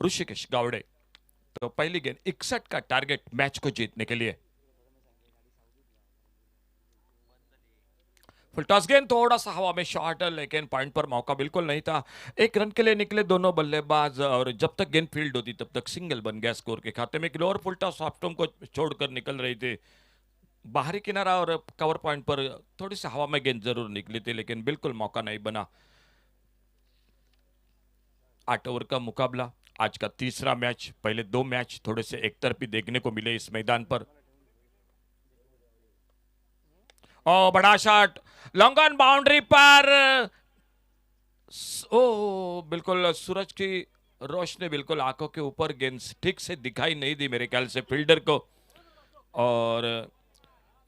ऋषिकेश गावड़े तो पहली गेंद 61 का टारगेट मैच को जीतने के लिए फुल टॉस गेंद थोड़ा सा हवा में शॉर्ट लेकिन पॉइंट पर मौका बिल्कुल नहीं था। एक रन के लिए निकले दोनों बल्लेबाज और जब तक गेंद फील्ड होती तब तक सिंगल बन गया स्कोर के खाते में। लोअर फुल टॉस ऑफ्टम को छोड़कर निकल रही थी बाहरी किनारा और कवर पॉइंट पर थोड़ी सी हवा में गेंद जरूर निकली थी लेकिन बिल्कुल मौका नहीं बना। 8 ओवर का मुकाबला, आज का तीसरा मैच। पहले 2 मैच थोड़े से एकतरफी देखने को मिले इस मैदान पर। ओ बड़ा शॉट लॉन्ग ऑन बाउंड्री पर। ओ बिल्कुल सूरज की रोशनी बिल्कुल आंखों के ऊपर, गेंद ठीक से दिखाई नहीं दी मेरे ख्याल से फील्डर को और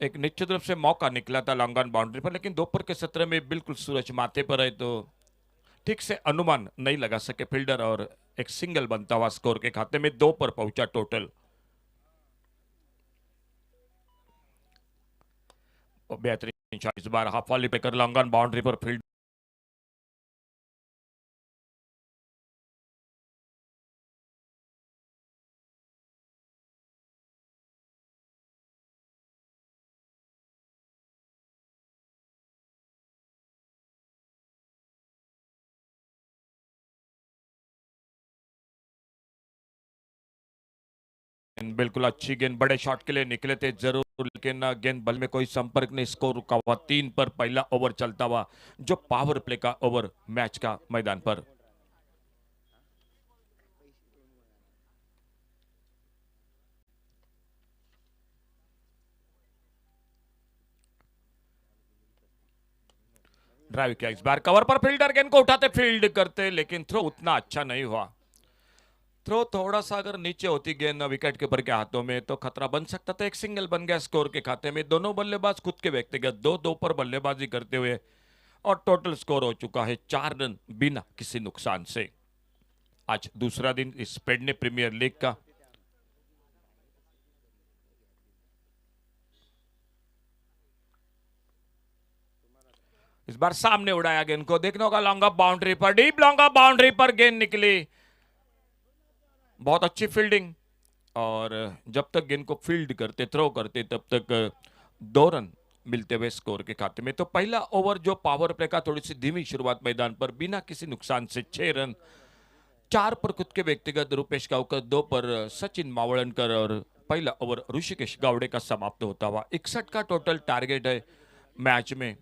एक निश्चित रूप से मौका निकला था लॉन्ग ऑन बाउंड्री पर लेकिन दोपहर के सत्र में बिल्कुल सूरज माथे पर है तो ठीक से अनुमान नहीं लगा सके फील्डर और एक सिंगल बनता हुआ स्कोर के खाते में 2 पर पहुंचा टोटल। बेहतरीन शॉट इस बार हाफ वॉली पे कर लॉन्ग ऑन बाउंड्री पर फील्ड बिल्कुल अच्छी गेंद, बड़े शॉट के लिए निकले थे जरूर लेकिन गेंद बल में कोई संपर्क नहीं। स्कोर रुका हुआ 3 पर पहला ओवर चलता हुआ जो पावर प्ले का ओवर मैच का मैदान पर। ड्राइव किया इस बार कवर पर, फील्डर गेंद को उठाते फील्ड करते लेकिन थ्रो उतना अच्छा नहीं हुआ। थ्रो थोड़ा सा अगर नीचे होती गेंद विकेट कीपर के हाथों में तो खतरा बन सकता था। एक सिंगल बन गया स्कोर के खाते में। दोनों बल्लेबाज खुद के व्यक्तिगत 2-2 पर बल्लेबाजी करते हुए और टोटल स्कोर हो चुका है 4 रन बिना किसी नुकसान से। आज दूसरा दिन इस पेडने प्रीमियर लीग का। इस बार सामने उड़ाया गेंद को, देखने होगा लॉन्ग ऑफ बाउंड्री पर, डीप लॉन्ग ऑफ बाउंड्री पर गेंद निकली। बहुत अच्छी फील्डिंग, और जब तक गेंद को फील्ड करते, थ्रो करते, तब तक 2 रन मिलते हुए स्कोर के खाते में। तो पहला ओवर जो पावर प्ले का, थोड़ी सी धीमी शुरुआत मैदान पर, बिना किसी नुकसान से 6 रन, 4 पर खुद के व्यक्तिगत रूपेश गावकर, 2 पर सचिन मावळणकर, और पहला ओवर ऋषिकेश गावड़े का समाप्त होता हुआ। 61 का टोटल टारगेट है मैच में।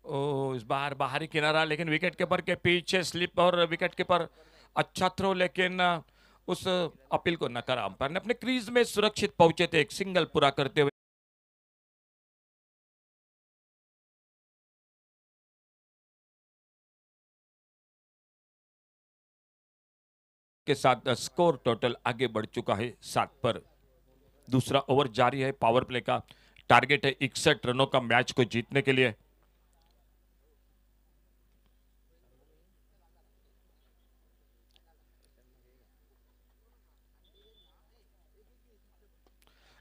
ओ, इस बार बाहरी किनारा, लेकिन विकेट कीपर के पीछे स्लिप, और विकेट कीपर अच्छा थ्रो, लेकिन उस अपील को नकारा अंपायर ने। अपने क्रीज में सुरक्षित पहुंचे थे, एक सिंगल पूरा करते हुए के साथ स्कोर टोटल आगे बढ़ चुका है 7 पर। दूसरा ओवर जारी है पावर प्ले का, टारगेट है 61 रनों का मैच को जीतने के लिए।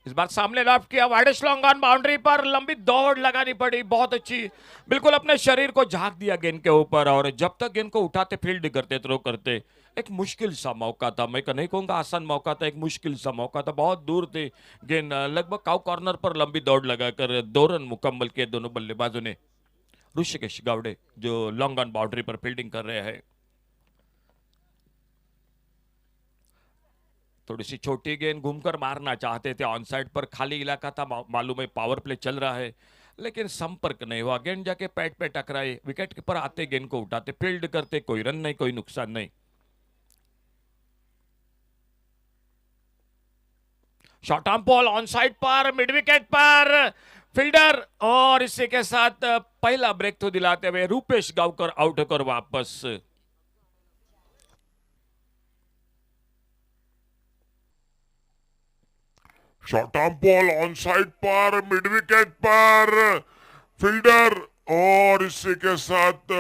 इस बार सामने लॉफ्ट किया, वाइडेस्ट लॉन्ग ऑन बाउंड्री पर, लंबी दौड़ लगानी पड़ी, बहुत अच्छी, बिल्कुल अपने शरीर को झांक दिया गेंद के ऊपर, और जब तक गेंद को उठाते, फील्ड करते, थ्रो करते, एक मुश्किल सा मौका था, मैं नहीं कहूंगा आसान मौका था, एक मुश्किल सा मौका था, बहुत दूर थे गेंद, लगभग काउ कॉर्नर पर लंबी दौड़ लगाकर 2 रन मुकम्मल किए दोनों बल्लेबाजों ने। ऋषिकेश गावड़े जो लॉन्ग ऑन बाउंड्री पर फील्डिंग कर रहे हैं। थोड़ी सी छोटी गेंद घूमकर मारना चाहते थे, ऑन साइड पर खाली इलाका था, मालूम है पावर प्ले चल रहा है, लेकिन संपर्क नहीं हुआ, गेंद जाके पैड पे टकराई, विकेट कीपर आते, गेंद को उठाते, फील्ड करते, कोई रन नहीं, कोई नुकसान नहीं। Short arm ball on side पर, मिड विकेट पर, फील्डर, और इसी के साथ पहला ब्रेक थ्रू दिलाते हुए रूपेश गावकर आउट होकर वापस। Short arm ball on side पर, मिड विकेट पर, फील्डर, और इसी के साथ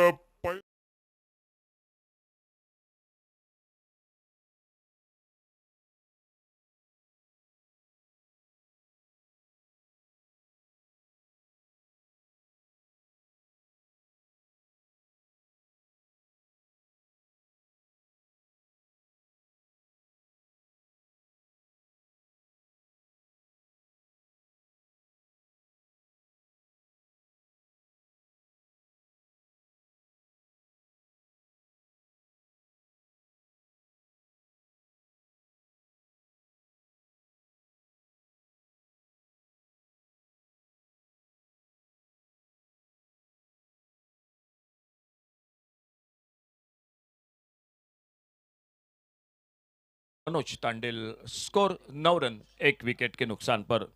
Manoj Tandel, score 9 run 1 wicket के नुकसान पर।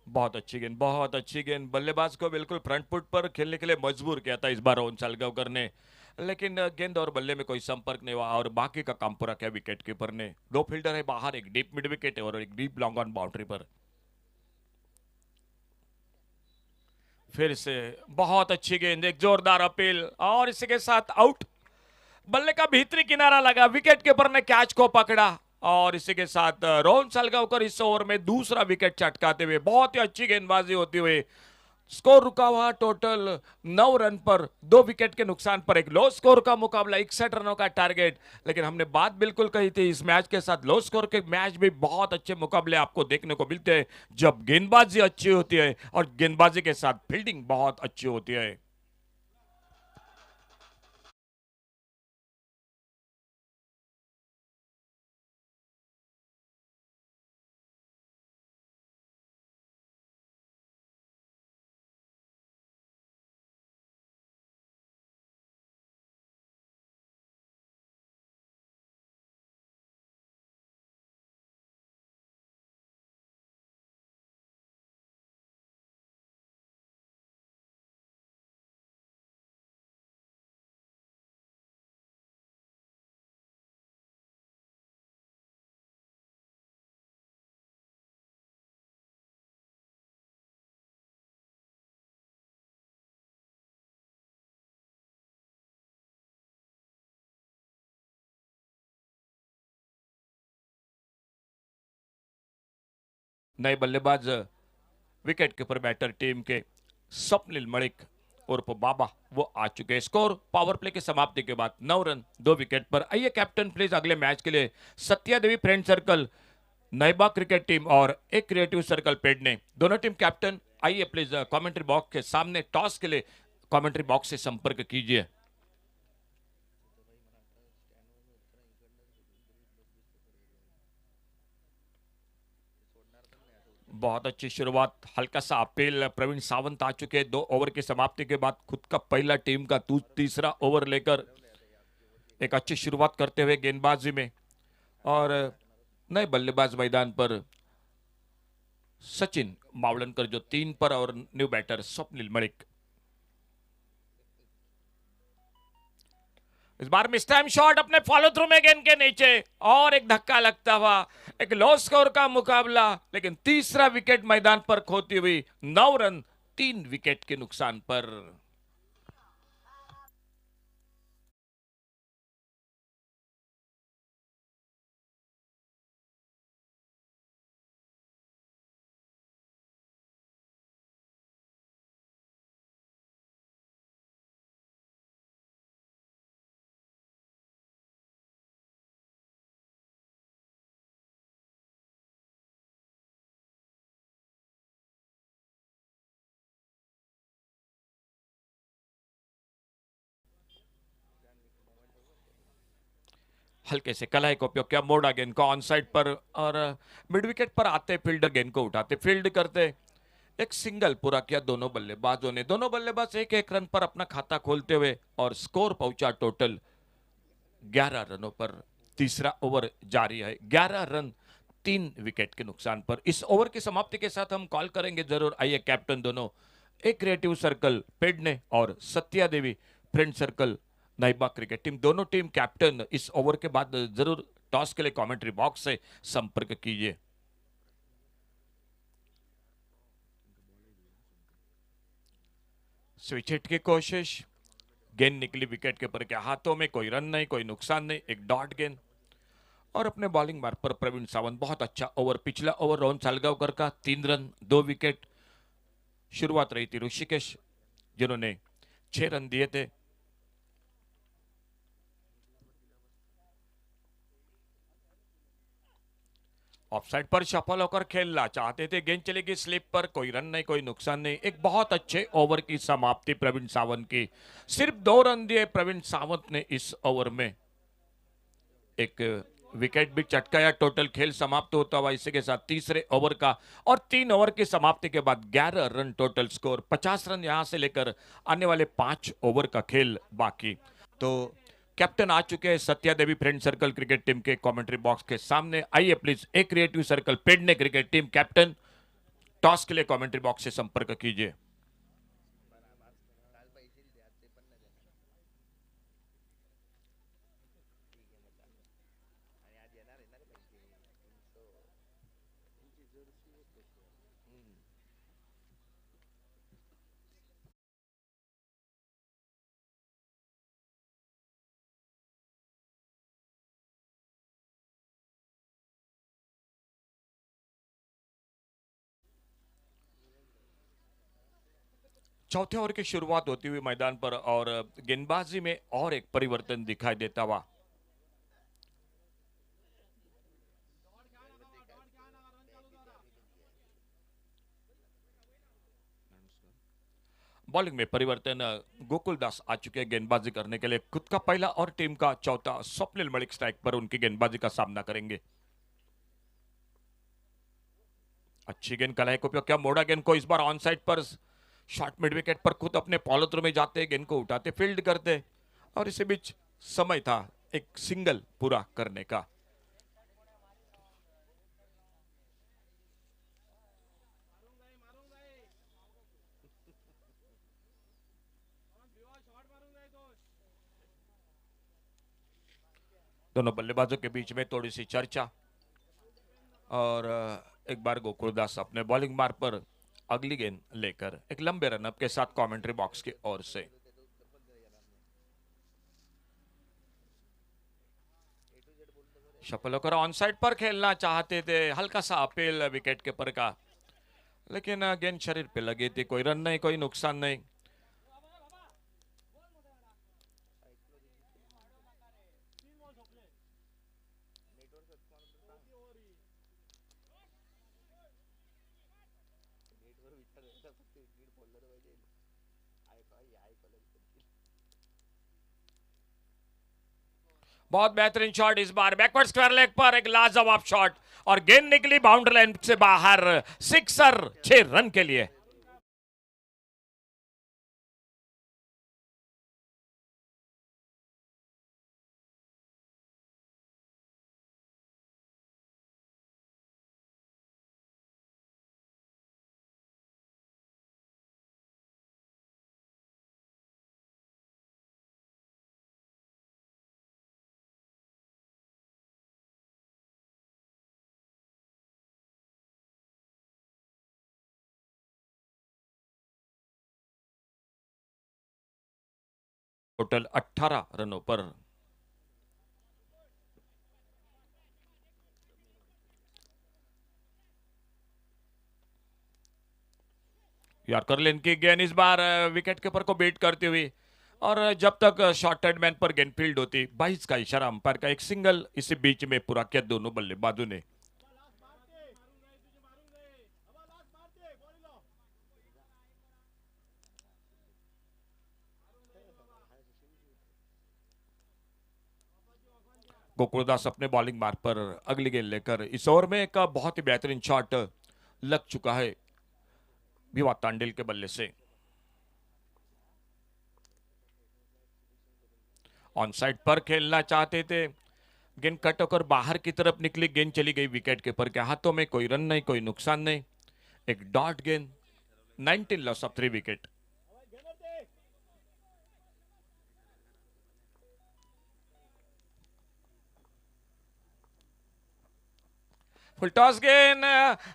बहुत अच्छी गेंद, बहुत अच्छी गेंद, बल्लेबाज को बिल्कुल फ्रंट फुट पर खेलने के लिए मजबूर किया था इस बार रोहन सालगावकर ने, लेकिन गेंद और बल्ले में कोई संपर्क नहीं हुआ, और बाकी का काम पूरा किया विकेट कीपर ने। 2 फील्डर है बाहर, एक डीप मिड विकेट है और एक डीप लॉन्ग ऑन बाउंड्री पर। फिर से बहुत अच्छी गेंद, एक जोरदार अपील, और इसी के साथ आउट। बल्ले का भीतरी किनारा लगा, विकेट कीपर ने कैच को पकड़ा और इसी के साथ रोहन सालगांवकर इस ओवर में दूसरा विकेट चटकाते हुए बहुत ही अच्छी गेंदबाजी होती हुई स्कोर रुका हुआ टोटल 9 रन पर 2 विकेट के नुकसान पर एक लो स्कोर का मुकाबला 61 रनों का टारगेट। लेकिन हमने बात बिल्कुल कही थी, इस मैच के साथ लो स्कोर के मैच भी बहुत अच्छे मुकाबले आपको देखने को मिलते हैं जब गेंदबाजी अच्छी होती है और गेंदबाजी के साथ फील्डिंग बहुत अच्छी होती है। नए बल्लेबाज विकेट कीपर बैटर टीम के स्वप्निल मलिक उर्फ बाबा वो आ चुके हैं। स्कोर पावर प्ले की समाप्ति के बाद 9 रन 2 विकेट पर। आइए कैप्टन प्लीज अगले मैच के लिए सत्या देवी फ्रेंड सर्कल नैबा क्रिकेट टीम और एक क्रिएटिव सर्कल पेडने दोनों टीम कैप्टन आइए प्लीज कमेंट्री बॉक्स के सामने टॉस के लिए कमेंट्री बॉक्स से संपर्क कीजिए। बहुत अच्छी शुरुआत, हल्का सा अपील, प्रवीण सावंत आ चुके हैं 2 ओवर की समाप्ति के बाद खुद का पहला टीम का तीसरा ओवर लेकर एक अच्छी शुरुआत करते हुए गेंदबाजी में। और नए बल्लेबाज मैदान पर सचिन मावलनकर जो 3 पर और न्यू बैटर स्वप्निल मलिक। इस बार मिस टाइम शॉट अपने फॉलो थ्रू में गेंद के नीचे और एक धक्का लगता हुआ एक लो स्कोर का मुकाबला, लेकिन तीसरा विकेट मैदान पर खोती हुई 9 रन 3 विकेट के नुकसान पर। हल्के से कलाई का उपयोग किया, मोड़ा गेंद को ऑन साइड पर और मिड विकेट पर आते फील्डर गेंद को उठाते फील्ड करते एक सिंगल पूरा किया दोनों बल्लेबाजों ने। दोनों बल्लेबाज एक एक रन पर अपना खाता खोलते हुए और स्कोर पहुंचा टोटल 11 रनों पर। तीसरा ओवर जारी है, 11 रन 3 विकेट के नुकसान पर। इस ओवर की समाप्ति के साथ हम कॉल करेंगे जरूर। आइए कैप्टन दोनों एक क्रिएटिव सर्कल पेडने और सत्या देवी फ्रेंड सर्कल नाइबा क्रिकेट टीम दोनों टीम कैप्टन इस ओवर के बाद जरूर टॉस के लिए कमेंट्री बॉक्स से संपर्क कीजिए। स्विच हिट की कोशिश, गेंद निकली विकेट कीपर के हाथों में, कोई रन नहीं कोई नुकसान नहीं, एक डॉट गेंद। और अपने बॉलिंग मार्ग पर प्रवीण सावंत बहुत अच्छा ओवर, पिछला ओवर रोहन सालगांवकर का 3 रन 2 विकेट। शुरुआत रही थी ऋषिकेश जिन्होंने 6 रन दिए थे। ऑफसाइड पर सफल होकर खेलना चाहते थे, गेंद चलेगी स्लिप पर, कोई रन नहीं कोई नुकसान नहीं। एक बहुत अच्छे ओवर की समाप्ति प्रवीण सावंत की, सिर्फ 2 रन दिए प्रवीण सावंत ने इस ओवर में, एक विकेट भी चटकाया। टोटल खेल समाप्त होता हुआ इसी के साथ तीसरे ओवर का और 3 ओवर की समाप्ति के बाद 11 रन टोटल स्कोर, 50 रन यहां से लेकर आने वाले 5 ओवर का खेल बाकी। तो कैप्टन आ चुके हैं सत्या देवी फ्रेंड सर्कल क्रिकेट टीम के कमेंट्री बॉक्स के सामने। आइए प्लीज एक creative circle Pedne cricket team captain toss के लिए कमेंट्री बॉक्स से संपर्क कीजिए। चौथे ओवर की शुरुआत होती हुई मैदान पर और गेंदबाजी में और एक परिवर्तन दिखाई देता हुआ। बॉलिंग में परिवर्तन, गोकुल दास आ चुके हैं गेंदबाजी करने के लिए, खुद का पहला और टीम का चौथा। स्वप्निल मलिक स्ट्राइक पर उनकी गेंदबाजी का सामना करेंगे। अच्छी गेंद, कलाई को उपयोग किया, मोड़ा गेंद को इस बार ऑन साइड पर, शॉर्ट मिड विकेट पर खुद अपने पॉलोत्रो में जाते, गेंद को उठाते, फील्ड करते और इसी बीच समय था एक सिंगल पूरा करने का। दोनों बल्लेबाजों के बीच में थोड़ी सी चर्चा और एक बार गोकुलदास अपने बॉलिंग मार्ग पर अगली गेंद लेकर एक लंबे रनअप के साथ कमेंट्री बॉक्स की ओर से। शफल होकर ऑन साइड पर खेलना चाहते थे, हल्का सा अपील विकेट कीपर का, लेकिन गेंद शरीर पे लगी थी, कोई रन नहीं, कोई नुकसान नहीं। बहुत बेहतरीन शॉट इस बार, बैकवर्ड स्क्वायर लेग पर एक लाजवाब शॉट और गेंद निकली बाउंड्री लाइन से बाहर, सिक्सर, 6 रन के लिए। टोटल 18 रनों पर। यॉर्कर लेन की गेंद इस बार विकेट कीपर को बीट करती हुई और जब तक शॉर्ट हैंड पर गेंद फील्ड होती, 22 का इशारा अंपायर का, एक सिंगल इसी बीच में पूरा किया दोनों बल्लेबाजों ने। गोकुलदास अपने बॉलिंग मार्ग पर अगली गेंद लेकर इस ओवर में एक बहुत ही बेहतरीन शॉट लग चुका है विवाद तांडिल के बल्ले से। ऑन साइड पर खेलना चाहते थे, गेंद कट होकर बाहर की तरफ निकली, गेंद चली गई विकेट कीपर के हाथों में, कोई रन नहीं, कोई नुकसान नहीं, एक डॉट गेंद, 19 loss of 3 wicket. Full toss गेंद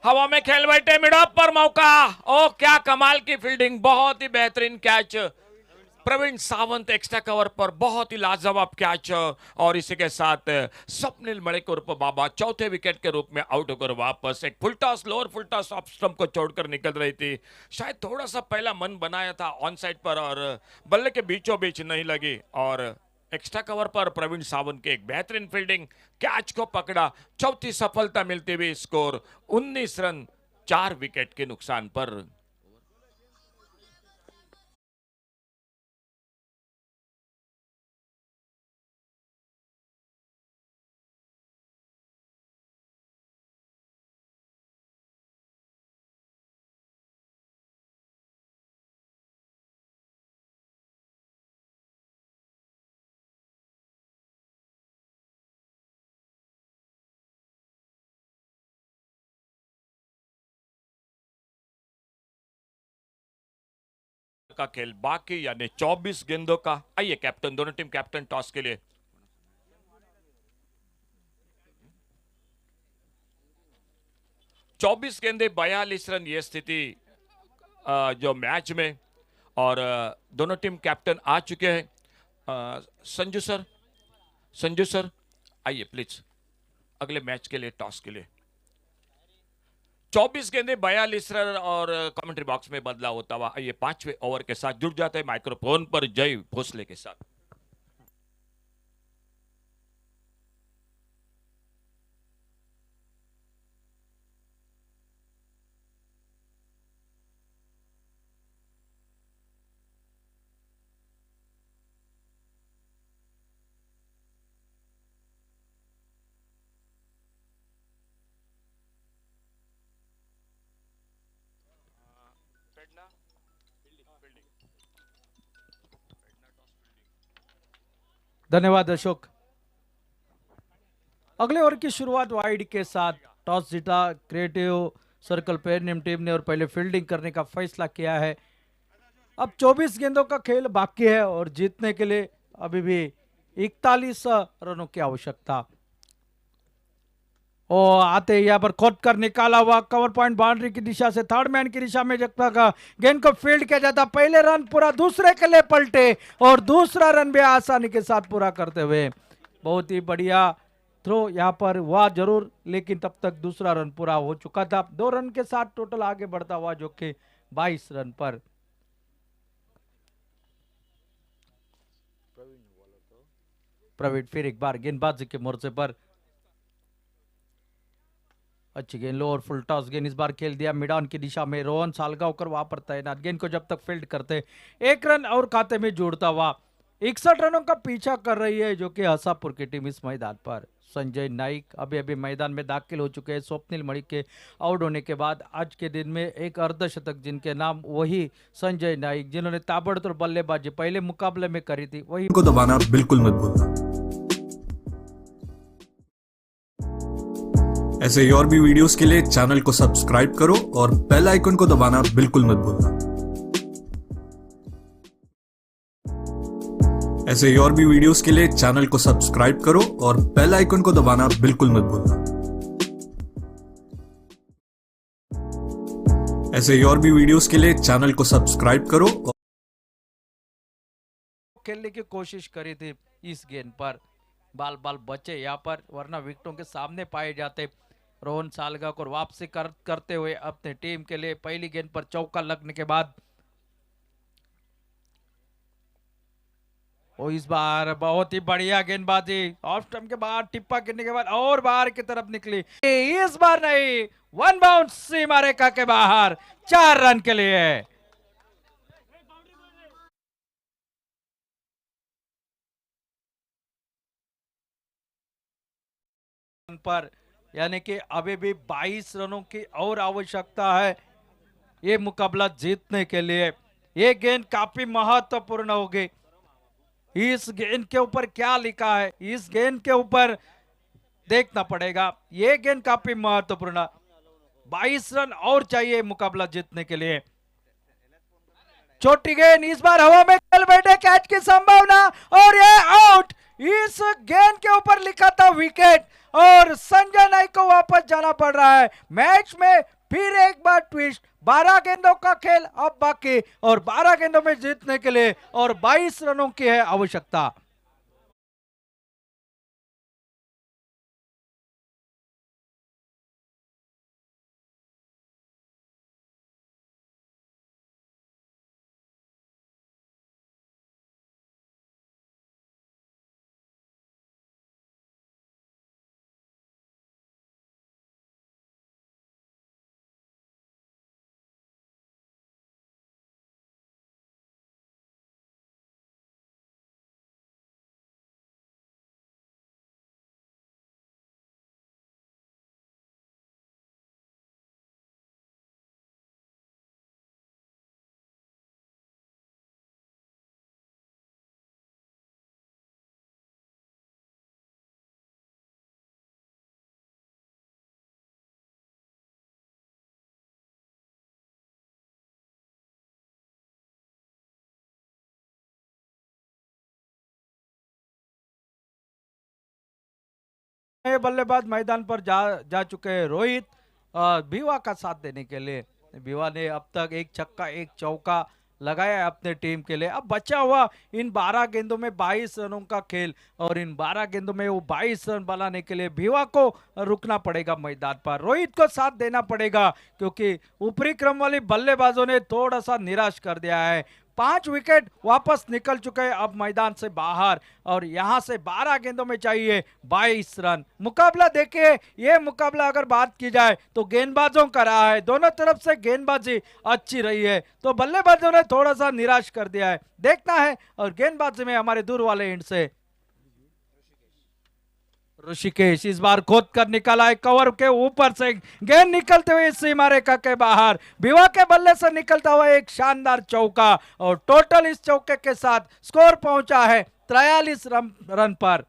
हवा में खेल बैठे, मिड ऑफ पर मौका, ओ क्या कमाल की फील्डिंग, बहुत ही बेहतरीन catch, Praveen Sawant extra cover पर बहुत ही लाजवाब कैच और इसी के साथ स्वप्निल मलिक उर्फ बाबा चौथे विकेट के रूप में आउट होकर वापस एक full toss, lower full toss off stump को छोड़कर निकल रही थी, शायद थोड़ा सा पहला मन बनाया था ऑन साइड पर और बल्ले के बीचों बीच नहीं लगी और एक्स्ट्रा कवर पर प्रवीण सावंत के एक बेहतरीन फील्डिंग, कैच को पकड़ा, चौथी सफलता मिलती हुई, स्कोर 19 रन 4 विकेट के नुकसान पर। का खेल बाकी यानी 24 गेंदों का। आइए कैप्टन, दोनों टीम कैप्टन टॉस के लिए। चौबीस गेंदे 42 रन ये स्थिति जो मैच में और दोनों टीम कैप्टन आ चुके हैं। संजू सर आइए प्लीज अगले मैच के लिए, टॉस के लिए। 24 गेंदे 42 रन और कमेंट्री बॉक्स में बदला होता हुआ ये 5वें ओवर के साथ जुड़ जाते हैं माइक्रोफोन पर जय भोसले के साथ। धन्यवाद अशोक। अगले ओवर की शुरुआत वाइड के साथ टॉस जीता क्रिएटिव सर्कल पेरनिम टीम ने और पहले फील्डिंग करने का फैसला किया है। अब 24 गेंदों का खेल बाकी है और जीतने के लिए अभी भी 41 रनों की आवश्यकता। और आते यहाँ पर खोद कर निकाला हुआ कवर पॉइंट बाउंड्री की दिशा से थर्ड मैन की दिशा में जगता का गेंद को फील्ड किया जाता, पहले रन पूरा दूसरे के लिए पलटे और दूसरा रन भी आसानी के साथ पूरा करते हुए बहुत ही बढ़िया थ्रो यहाँ पर हुआ जरूर, लेकिन तब तक दूसरा रन पूरा हो चुका था। 2 रन के साथ टोटल आगे बढ़ता हुआ जो कि 22 रन पर। प्रवीण फिर एक बार गेंदबाजी के मोर्चे पर अच्छी गेंद लो और फुल टॉस गेंद इस बार खेल दिया मिडान की दिशा में। रोहन सालगांवकर वहां पर तैनात, गेंद को जब तक फील्ड करते 1 रन और खाते में जोड़ता हुआ 61 रनों का पीछा कर रही है जो कि हसापुर की टीम इस मैदान पर। संजय नाइक अभी अभी मैदान में दाखिल हो चुके हैं स्वप्निल मणि के आउट होने के बाद। आज के दिन में एक अर्धशतक जिनके नाम वही संजय नाइक जिन्होंने ताबड़तोड़ बल्लेबाजी पहले मुकाबले में करी थी, वही को दबाना बिल्कुल मत भूलना। ऐसे ही और भी वीडियोस के लिए चैनल को सब्सक्राइब करो और बेल आइकन को दबाना बिल्कुल मत भूलना। ऐसे ही और भी वीडियोस के लिए चैनल को सब्सक्राइब करो और बेल आइकन को दबाना बिल्कुल मत भूलना। ऐसे ही और भी वीडियोस के लिए चैनल को सब्सक्राइब करो। खेलने की कोशिश करी थी इस गेंद पर, बाल बाल बचे यहाँ पर वरना विकेटों के सामने पाए जाते। रोहन सालगांवकर वापसी करते हुए अपने टीम के लिए पहली गेंद पर चौका लगने के बाद और इस बार बहुत ही बढ़िया गेंदबाजी ऑफ स्टंप के बाद टिप्पा गिरने के बाद और बाहर की तरफ निकली, इस बार नहीं, 1 बाउंस सीमा रेखा के बाहर 4 रन के लिए। पर यानी कि अभी भी 22 रनों की और आवश्यकता है ये मुकाबला जीतने के लिए। ये गेंद काफी महत्वपूर्ण होगी। इस गेंद के ऊपर क्या लिखा है इस गेंद के ऊपर देखना पड़ेगा। ये गेंद काफी महत्वपूर्ण, 22 रन और चाहिए मुकाबला जीतने के लिए। छोटी गेंद इस बार हवा में चल बैठे, कैच की संभावना और ये आउट। इस गेंद के ऊपर लिखा था विकेट और संजय नाइक को वापस जाना पड़ रहा है। मैच में फिर एक बार ट्विस्ट, 12 गेंदों का खेल अब बाकी और 12 गेंदों में जीतने के लिए और 22 रनों की है आवश्यकता। बल्लेबाज मैदान पर जा चुके हैं रोहित भीवा का साथ देने के लिए। भीवा ने अब तक 1 छक्का 1 चौका लगाया है अपने टीम के लिए। अब बचा हुआ इन 12 गेंदों में 22 रनों का खेल, और इन 12 गेंदों में वो 22 रन बनाने के लिए भिवा को रुकना पड़ेगा मैदान पर, रोहित को साथ देना पड़ेगा, क्योंकि ऊपरी क्रम वाली बल्लेबाजों ने थोड़ा सा निराश कर दिया है। 5 विकेट वापस निकल चुके हैं अब मैदान से बाहर, और यहां से 12 गेंदों में चाहिए 22 रन। मुकाबला देखिए, ये मुकाबला अगर बात की जाए तो गेंदबाजों का रहा है, दोनों तरफ से गेंदबाजी अच्छी रही है, तो बल्लेबाजों ने थोड़ा सा निराश कर दिया है, देखना है। और गेंदबाजी में हमारे दूर वाले एंड से ऋषिकेश इस बार खोद कर निकाला है, कवर के ऊपर से गेंद निकलते हुए सीमा रेखा के बाहर, भिवा के बल्ले से निकलता हुआ एक शानदार चौका, और टोटल इस चौके के साथ स्कोर पहुंचा है 43 रन पर।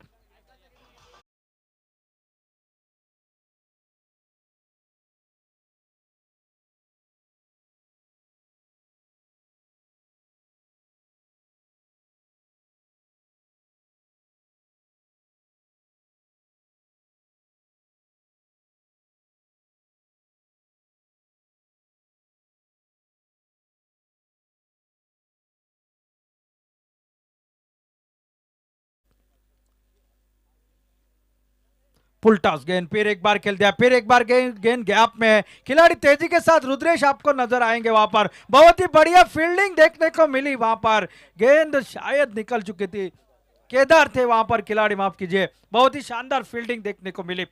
फुल टॉस गेंद फिर एक बार खेल दिया, फिर एक बार गेंद गैप में है, खिलाड़ी तेजी के साथ रुद्रेश आपको नजर आएंगे वहां पर, बहुत ही बढ़िया फील्डिंग देखने को मिली वहां पर, गेंद शायद निकल चुकी थी, केदार थे वहां पर खिलाड़ी, माफ कीजिए, बहुत ही शानदार फील्डिंग देखने को मिली।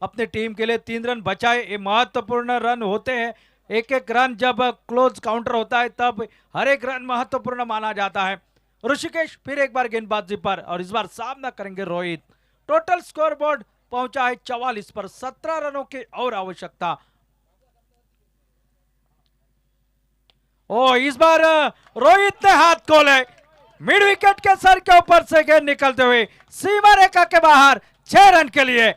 अपने टीम के लिए 3 रन बचाए, ये महत्वपूर्ण रन होते हैं, एक एक रन जब क्लोज काउंटर होता है तब हर एक रन महत्वपूर्ण माना जाता है। ऋषिकेश फिर एक बार गेंदबाजी पर, और इस बार सामना करेंगे रोहित। टोटल स्कोर बोर्ड पहुंचा है 44 पर, 17 रनों की और आवश्यकता। ओ इस बार रोहित ने हाथ खोले, मिड विकेट के सर के ऊपर से गेंद निकलते हुए सीमा रेखा के बाहर 6 रन के लिए।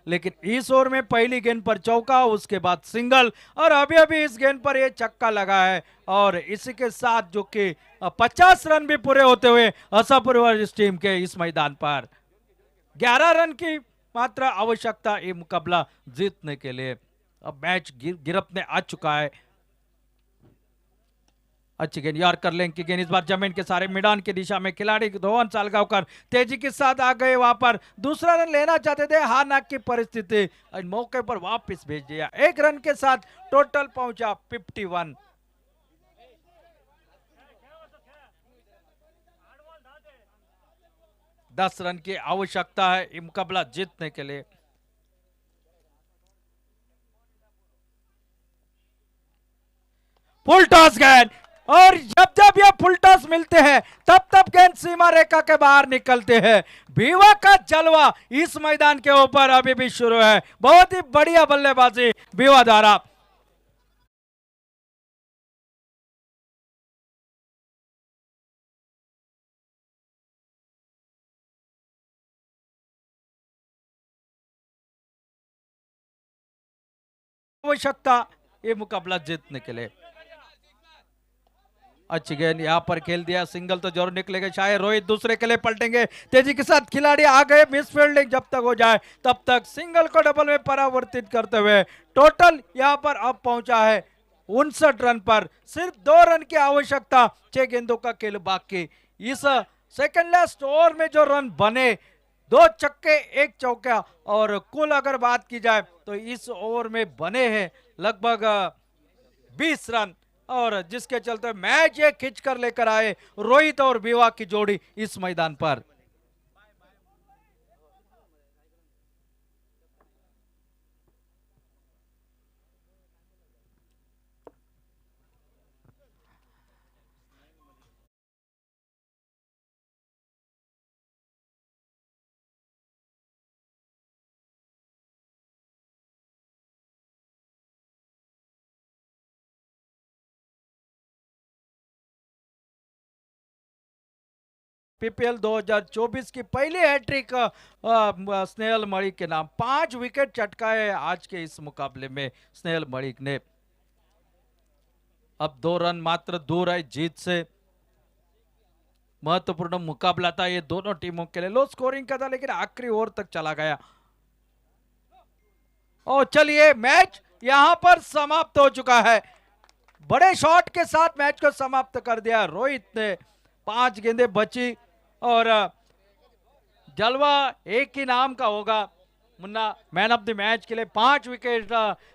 लेकिन इस ओवर में पहली गेंद पर चौका, उसके बाद सिंगल, और अभी अभी इस गेंद पर यह छक्का लगा है, और इसी के साथ जो कि 50 रन भी पूरे होते हुए आशापुर इस टीम के इस मैदान पर 11 रन की मात्र आवश्यकता ये मुकाबला जीतने के लिए। अब मैच गिरफ्त में आ चुका है। अच्छी गेंद यॉर्कर लेंथ की गेंद, इस बार जमीन के सारे मैदान की दिशा में, खिलाड़ी रोहन सालगांवकर तेजी के साथ आ गए, वहां पर दूसरा रन लेना चाहते थे, हार नाक की परिस्थिति, मौके पर वापस भेज दिया, 1 रन के साथ टोटल पहुंचा 51। दस रन की आवश्यकता है ये मुकाबला जीतने के लिए। फुल टॉस गेंद, और जब जब ये फुल टॉस मिलते हैं तब तब गेंद सीमा रेखा के बाहर निकलते हैं। भिवा का जलवा इस मैदान के ऊपर अभी भी शुरू है, बहुत ही बढ़िया बल्लेबाजी भिवा द्वारा। आवश्यकता ये मुकाबला जीतने के लिए। अच्छी गेंद यहां पर खेल दिया, सिंगल तो जरूर निकलेगा, शायद रोहित दूसरे के लिए पलटेंगे, तेजी के साथ खिलाड़ी आ गए, मिस फील्डिंग जब तक हो जाए तब तक सिंगल को डबल में परावर्तित करते हुए टोटल यहां पर अब पहुंचा है 59 रन पर, सिर्फ 2 रन की आवश्यकता, 6 गेंदों का खेल बाकी। इस सेकंड लास्ट ओवर में जो रन बने, 2 छक्के 1 चौका, और कुल अगर बात की जाए तो इस ओवर में बने हैं लगभग 20 रन, और जिसके चलते मैच ये खींच कर लेकर आए रोहित और भिवा की जोड़ी इस मैदान पर। पीपीएल 2024 की पहली हैट्रिक स्नेहल मलिक के नाम। 5 विकेट चटकाए आज के इस मुकाबले में स्नेहल मलिक ने। अब 2 रन मात्र दूर है जीत से। महत्वपूर्ण मुकाबला था ये दोनों टीमों के लिए। लो स्कोरिंग का था लेकिन आखिरी ओवर तक चला गया। और चलिए मैच यहां पर समाप्त हो चुका है। बड़े शॉट के साथ मैच को समाप्त कर दिया रोहित ने। 5 गेंदें बची और जलवा एक ही नाम का होगा। Munna man of the match के लिए 5 विकेट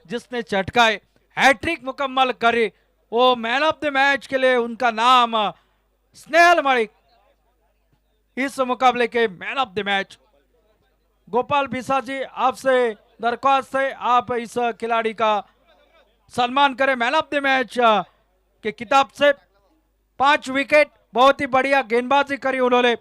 जिसने चटकाए, हैट्रिक मुकम्मल करी, वो मैन ऑफ द मैच के लिए उनका नाम स्नेहल मलिक, इस मुकाबले के man of the match. Gopal बिसा जी, आपसे दरख्वास्त है आप इस खिलाड़ी का सम्मान करें मैन ऑफ द मैच के किताब से। 5 विकेट, बहुत ही बढ़िया गेंदबाजी करी उन्होंने।